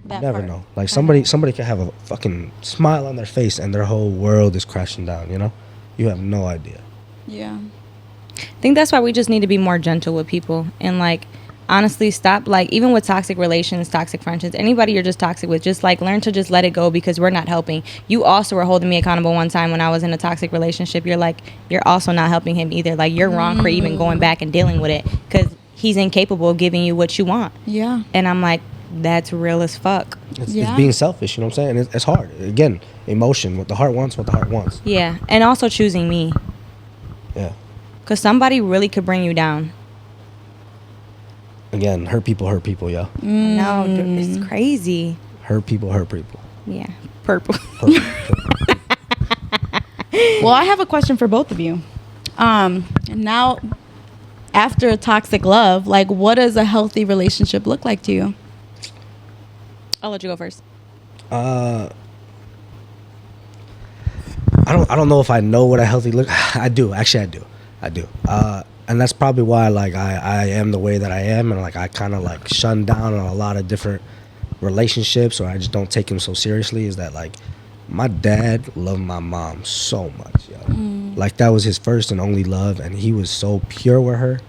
That Never part. know. Like somebody can have a fucking smile on their face and their whole world is crashing down. You know. You have no idea. Yeah. I think that's why we just need to be more gentle with people and like honestly stop, like, even with toxic relations, toxic friendships, anybody you're just toxic with, just like learn to just let it go, because we're not helping. You also were holding me accountable one time when I was in a toxic relationship. You're like, you're also not helping him either. Like, you're wrong for even going back and dealing with it, because he's incapable of giving you what you want. Yeah. And I'm like, that's real as fuck. It's being selfish, you know what I'm saying? And it's hard. Again, emotion, what the heart wants, what the heart wants. Yeah. And also choosing me, Yeah. because somebody really could bring you down. Again, hurt people, yo. No, dude, it's crazy. Hurt people. Yeah. Purple. Well, I have a question for both of you. And now, after a toxic love, like, what does a healthy relationship look like to you? I'll let you go first. I don't know if I know what a healthy look. I do. Actually, I do. And that's probably why, like, I am the way that I am, and like I kind of like shun down on a lot of different relationships, or I just don't take them so seriously. Is that, like, my dad loved my mom so much, yo. Like, that was his first and only love, and he was so pure with her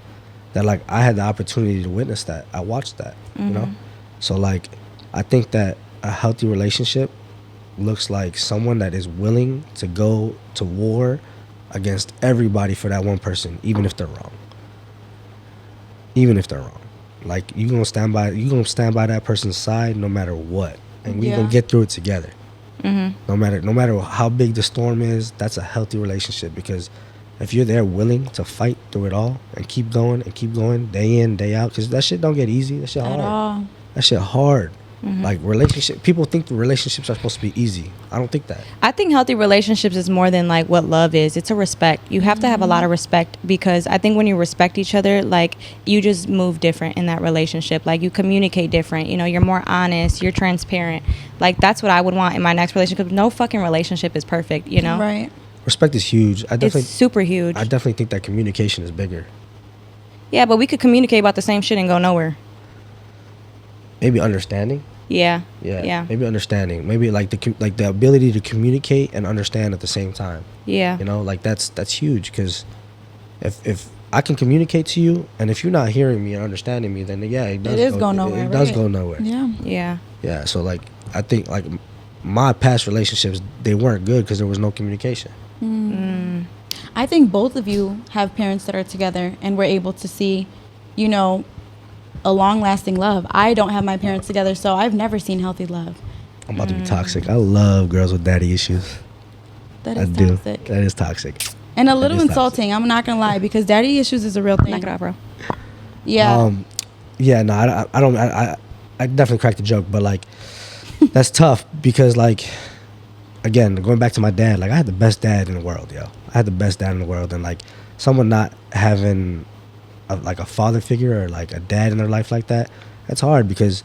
that, like, I had the opportunity to witness that. I watched that, you know. So, like, I think that a healthy relationship looks like someone that is willing to go to war against everybody for that one person, even if they're wrong. Like, you're gonna stand by that person's side no matter what, and we're gonna get through it together. No matter how big the storm is. That's a healthy relationship, because if you're there willing to fight through it all and keep going day in, day out, because that shit don't get easy. That shit hard. All. That shit hard. Like, people think the relationships are supposed to be easy. I don't think that. I think healthy relationships is more than like what love is. It's a respect. You have to have a lot of respect, because I think when you respect each other, like, you just move different in that relationship. Like, you communicate different. You know, you're more honest. You're transparent. Like, that's what I would want in my next relationship. No fucking relationship is perfect, you know? Right. Respect is huge. It's super huge. I definitely think that communication is bigger. Yeah, but we could communicate about the same shit and go nowhere. Maybe understanding. Yeah. Maybe understanding. Maybe like the ability to communicate and understand at the same time. Yeah. You know, like, that's huge, because if I can communicate to you, and if you're not hearing me and understanding me, then it does go nowhere. It does go nowhere. Yeah. So, like, I think, like, my past relationships, they weren't good because there was no communication. I think both of you have parents that are together and we're able to see, you know, a long-lasting love. I don't have my parents together, so I've never seen healthy love. I'm about to be toxic. I love girls with daddy issues. That is toxic. That is toxic. And a little insulting. I'm not gonna lie, because daddy issues is a real thing. Knock it out, bro. Yeah. Yeah. No, I don't. I definitely cracked the joke, but, like, that's tough, because, like, again, going back to my dad, like, I had the best dad in the world, yo. I had the best dad in the world, and, like, someone not having like a father figure or like a dad in their life like that, that's hard, because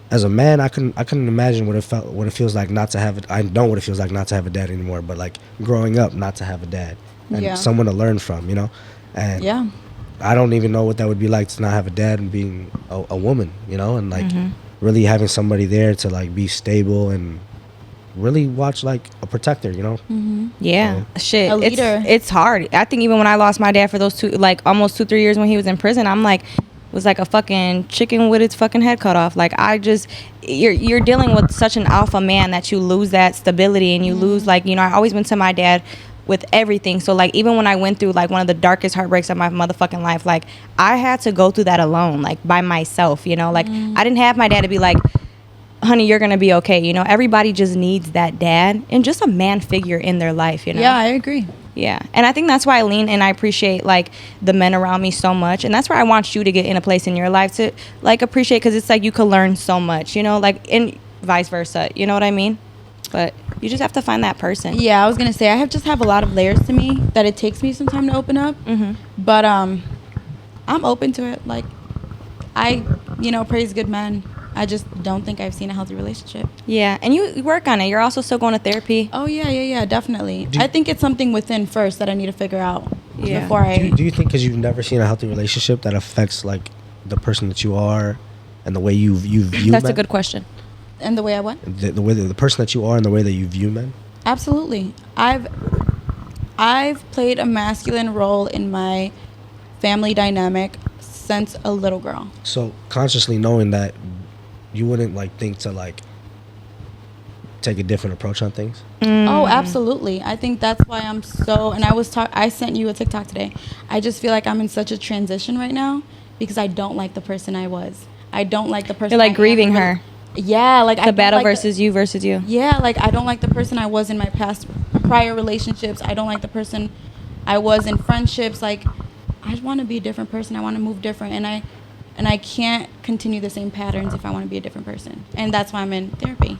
as a man, I couldn't imagine what it feels like not to have it. I know what it feels like not to have a dad anymore, but, like, growing up not to have a dad and someone to learn from, you know. And I don't even know what that would be like to not have a dad and being a woman, you know, and, like, really having somebody there to, like, be stable and really watch, like, a protector, you know. Yeah. Shit, a leader. It's hard. I think even when I lost my dad for those almost 2-3 years when he was in prison, I'm like, was like a fucking chicken with its fucking head cut off. Like, you're dealing with such an alpha man that you lose that stability, and you lose, like, you know, I always went to my dad with everything. So, like, even when I went through, like, one of the darkest heartbreaks of my motherfucking life, like, I had to go through that alone, like, by myself, you know. Like, I didn't have my dad to be like, honey, you're gonna be okay, you know. Everybody just needs that dad and just a man figure in their life, you know. Yeah, I agree. Yeah, and I think that's why I lean and I appreciate, like, the men around me so much, and that's where I want you to get in a place in your life to, like, appreciate, because it's like you could learn so much, you know, like, and vice versa, you know what I mean? But you just have to find that person. Yeah, I was gonna say I just have a lot of layers to me that it takes me some time to open up. But I'm open to it. Like, I, you know, praise good men. I just don't think I've seen a healthy relationship. Yeah, and you work on it. You're also still going to therapy. Oh, yeah, definitely. I think it's something within first that I need to figure out before Do you think because you've never seen a healthy relationship that affects, like, the person that you are and the way you view That's men? a good question. And the way I what? The way the person that you are and the way that you view men? Absolutely. I've played a masculine role in my family dynamic represents a little girl. So consciously knowing that, you wouldn't like think to like take a different approach on things. Oh, absolutely. I think that's why I'm so, and I sent you a TikTok today. I just feel like I'm in such a transition right now because I don't like the person I was. I don't like the person. You're like grieving her. Yeah, like The battle versus you versus you. Yeah, like I don't like the person I was in my prior relationships. I don't like the person I was in friendships. Like, I just want to be a different person. I want to move different, and I can't continue the same patterns if I want to be a different person. And that's why I'm in therapy,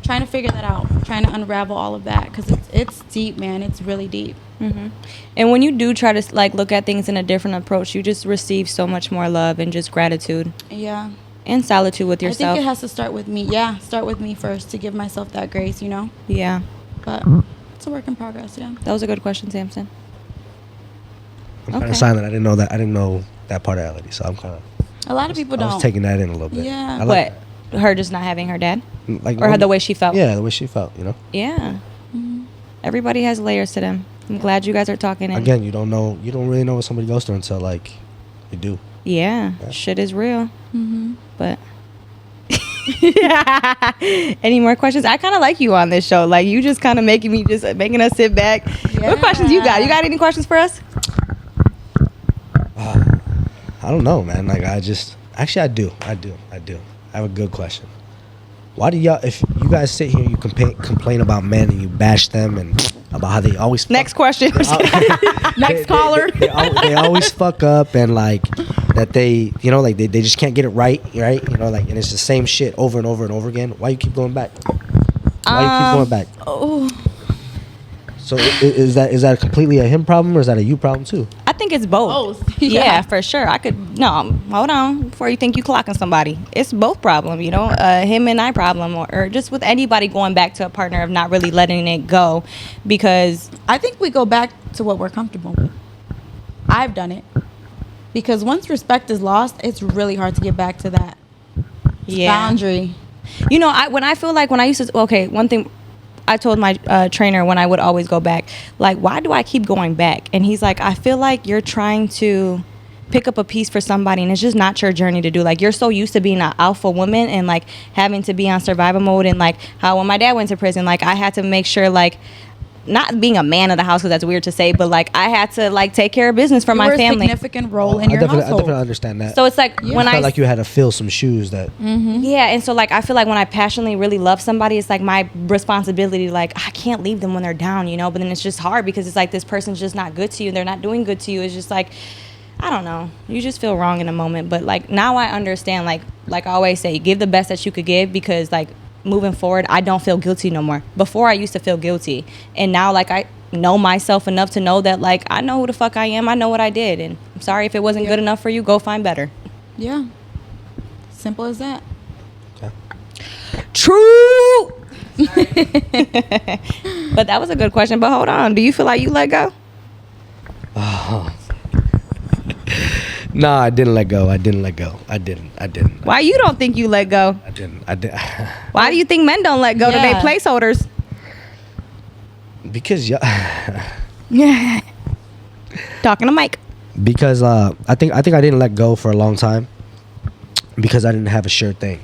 trying to figure that out, trying to unravel all of that, because it's deep, man. It's really deep. Mm-hmm. And when you do try to like look at things in a different approach, you just receive so much more love and just gratitude. Yeah. And solitude with yourself. I think it has to start with me. Yeah, start with me first to give myself that grace, you know? Yeah. But it's a work in progress, yeah. That was a good question, Samson. I'm kind of silent. I didn't know that part of Elodie, so I'm kind of. A lot of people don't. I was taking that in a little bit. Yeah. Like her just not having her dad? Like, or the way she felt? Yeah, the way she felt, you know? Yeah. Mm-hmm. Everybody has layers to them. I'm glad you guys are talking. Again, you don't really know what somebody goes through until, like, you do. Yeah. Shit is real. Mm-hmm. But any more questions? I kind of like you on this show. Like, you just kind of making us sit back. Yeah. What questions you got? You got any questions for us? I don't know, man. Like, I do. I have a good question. Why do y'all, if you guys sit here and you complain about men and you bash them and about how they always next question. Next caller. They always fuck up, and like that they, you know, like they just can't get it right, you know, like, and it's the same shit over and over and over again. Why you keep going back? Why you keep going back? Oh. So is that completely a him problem, or is that a you problem too? I think it's both. Yeah, for sure. Hold on before you think you clocking somebody. It's both problem, you know, him and I problem, or just with anybody going back to a partner of not really letting it go, because I think we go back to what we're comfortable with. I've done it because once respect is lost, it's really hard to get back to that boundary. You know, when I used to, one thing I told my trainer when I would always go back, like, why do I keep going back? And he's like, I feel like you're trying to pick up a piece for somebody, and it's just not your journey to do. Like, you're so used to being an alpha woman and like having to be on survival mode, and like how when my dad went to prison, like I had to make sure, like, not being a man of the house, because that's weird to say, but like I had to like take care of business for my family. A significant role in your household. I definitely understand that. So it's like when I felt like you had to fill some shoes that. Mm-hmm. Yeah, and so like I feel like when I passionately really love somebody, it's like my responsibility. Like, I can't leave them when they're down, you know. But then it's just hard because it's like this person's just not good to you. They're not doing good to you. It's just like, I don't know. You just feel wrong in a moment. But like now I understand. Like I always say, give the best that you could give, because like moving forward, I don't feel guilty no more. Before I used to feel guilty, and now like I know myself enough to know that like I know who the fuck I am. I know what I did, and I'm sorry if it wasn't good enough for you. Go find better. Yeah, simple as that. Okay. True. But that was a good question. But hold on, do you feel like you let go? No, I didn't let go. I didn't. Why you don't think you let go? I didn't. Why do you think men don't let go? Do they placeholders? Because Talking to Mike. Because I think I didn't let go for a long time because I didn't have a sure thing.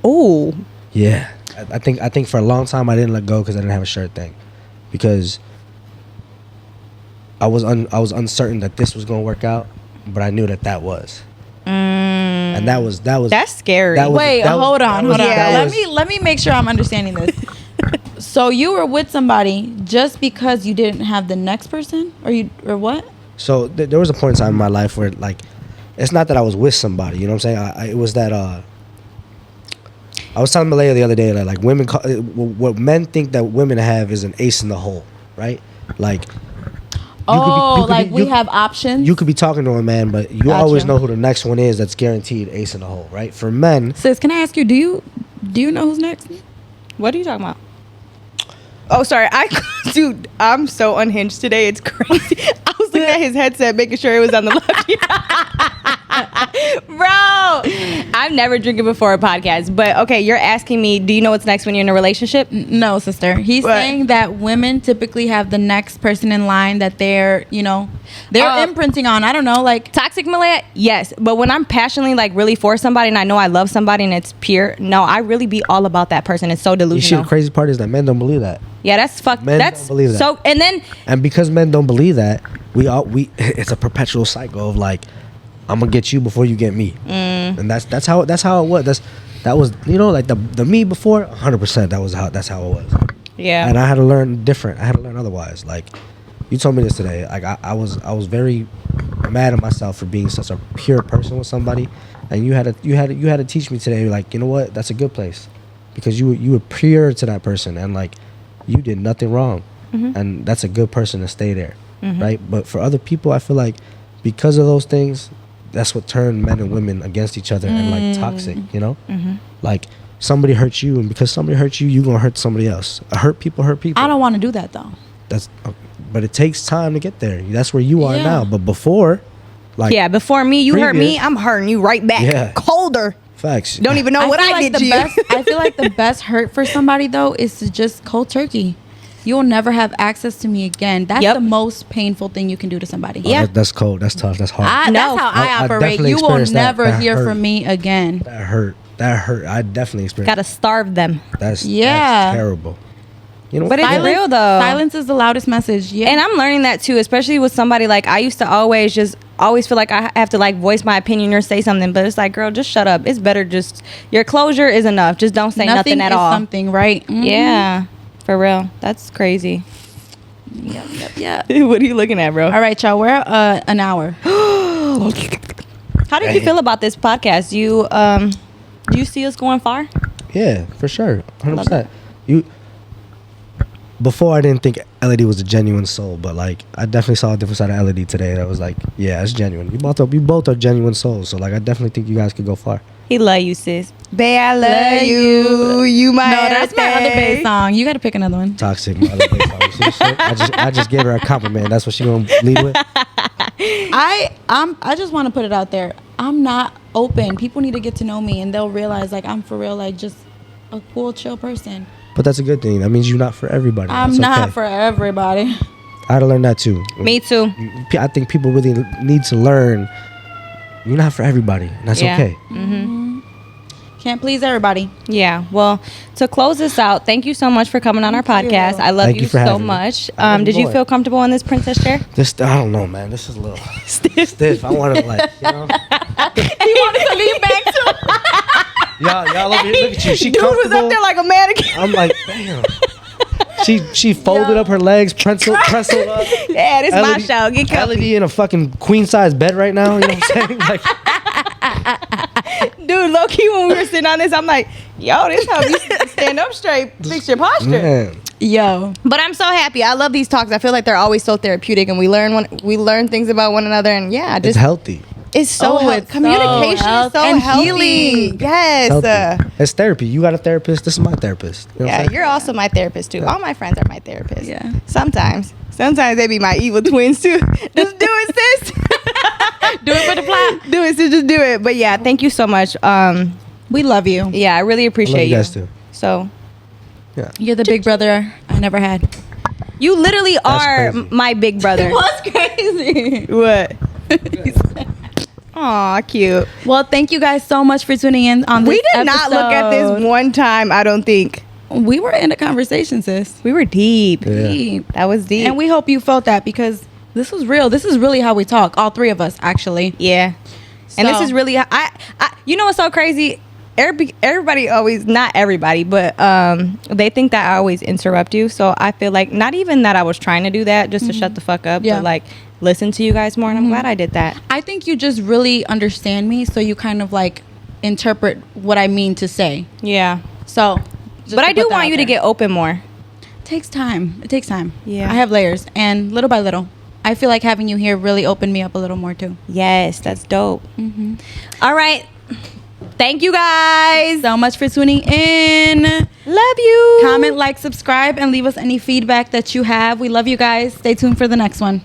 Oh. Yeah, I think for a long time I didn't let go because I didn't have a sure thing, because I was uncertain that this was gonna work out, but I knew that was. And that was that's scary. Hold on. Let me make sure I'm understanding this. So you were with somebody just because you didn't have the next person, or what? So there was a point in time in my life where, like, it's not that I was with somebody, you know what I'm saying? It was that I was telling Malaya the other day that, like, women what men think that women have is an ace in the hole, right? Like, we have options. You could be talking to a man, but you always know who the next one is that's guaranteed ace in the hole, right? For men, sis, can I ask you, do you know who's next? What are you talking about? Oh, sorry. Dude, I'm so unhinged today. It's crazy. I was looking at his headset, making sure it was on the left. Bro, I've never drinking before a podcast. But okay, you're asking me, do you know what's next when you're in a relationship? No, sister. He's What? saying that women typically have the next person in line that they're imprinting on. I don't know, like Toxic Malaya? Yes. But when I'm passionately like really for somebody and I know I love somebody and it's pure, no, I really be all about that person. It's so You see, delusional. the crazy part is that men don't believe that. Yeah, that's fucked. Men That's don't believe that. so. And then And because men don't believe that, it's a perpetual cycle of like, I'm gonna get you before you get me, and that's how it was. That was like the me before 100%. That's how it was. yeah, And I had to learn different. I had to learn otherwise. Like you told me this today. Like I was very mad at myself for being such a pure person with somebody, and you had to teach me today. Like, you know what? That's a good place, because you were pure to that person, and like you did nothing wrong, and that's a good person to stay there, right? But for other people, I feel like because of those things, that's what turned men and women against each other and like toxic. Like somebody hurts you, and because somebody hurts you, you gonna hurt somebody else. Hurt people hurt people. I don't want to do that though. But it takes time to get there. That's where you are Yeah. now. But before, like yeah. Before me, you hurt me. previous- I'm hurting you right back. Yeah. Colder. facts. Don't even know what feel I like did the to you. best, I feel like the best hurt for somebody though is to just cold turkey. You'll never have access to me again. That's Yep. the most painful thing you can do to somebody. Oh, Yeah. that's cold. That's tough. That's hard. No. That's how I I operate. definitely You will experienced that. never That hear hurt. from me again. That hurt. I definitely experienced. Gotta starve them. That's Yeah. terrible. You know, But it's Silence- real though. Silence is the loudest message. Yeah. And I'm learning that too, especially with somebody like I used to always feel like I have to like voice my opinion or say something, but it's like, girl, just shut up. It's better just your closure is enough. Just don't say nothing at is all. something, right? Mhm. Yeah, for real. That's crazy. Yeah. What are you looking at, bro? All right, y'all. We're an hour. How did you feel about this podcast? Do you see us going far? yeah, for sure, 100%. that. Before I didn't think Elodie was a genuine soul, but like I definitely saw a different side of Elodie today. That was like, yeah, it's genuine. You both are genuine souls. So like, I definitely think you guys could go far. He love you, sis. Bae, I love you. You my No, that's my other everything. bass song. You got to pick another one. Toxic. My other bass song. See, shit? I just gave her a compliment. That's what she gonna lead with. I just want to put it out there. I'm not open. People need to get to know me, and they'll realize like I'm for real, like just a cool, chill person. But that's a good thing. That means you're not for everybody. I'm That's not okay. for everybody. I had to learn that too. Me too. I think people really need to learn you're not for everybody. And that's Yeah. okay. Can't please everybody. Yeah. Well, to close this out, thank you so much for coming on our Thank you. podcast. I love Thank you you for so having me. much. I love Did you you more. feel comfortable in this princess chair? I don't know, man. This is a little stiff. I want to like, He wanted to lean back too. y'all over here. Look at you. She Dude was comfortable. up there like a mannequin. I'm like, damn. She folded up her legs, penciled up. Yeah, this is my show. Get comfy. Elodie in a fucking queen size bed right now. You know what I'm saying? Like, Dude, low key when we were sitting on this, I'm like, yo, this help you stand up straight, fix your posture. man. Yo. But I'm so happy. I love these talks. I feel like they're always so therapeutic, and we learn things about one another, and yeah, It's just healthy. it's so Oh, it's so communication is health- so and healthy. healing. Yes. Healthy. It's therapy. You got a therapist. This is my therapist. You know what Yeah, I'm saying? you're also my therapist too. All my friends are my therapists. Yeah. Sometimes they be my evil twins too. Just do it, sis. Do it for the plot. Do it, sis. Just do it. But yeah, thank you so much. We love you. Yeah, I really I appreciate love you guys too. So Yeah. You're the big brother I never had. you literally are crazy. my big brother. What's crazy? What? Aw, cute. Well, thank you guys so much for tuning in on this We did not look at this episode. one time, I don't think. We were in a conversation, sis. We were deep. Yeah. Deep. That was deep. And we hope you felt that because this was real. This is really how we talk. All three of us, actually. yeah. And this So- is really I you know what's so crazy? Everybody always, not everybody, but they think that I always interrupt you. So I feel like not even that I was trying to do that just to shut the fuck up, Yeah. but like listen to you guys more. And I'm glad I did that. I think you just really understand me, so you kind of like interpret what I mean to say. Yeah. So, just But to I do put that want out you to there. get open more. It takes time. It takes time. Yeah. I have layers, and little by little, I feel like having you here really opened me up a little more too. Yes, that's dope. All right. Thank you guys. So much for tuning in. Love you. Comment, like, subscribe, and leave us any feedback that you have. We love you guys. Stay tuned for the next one.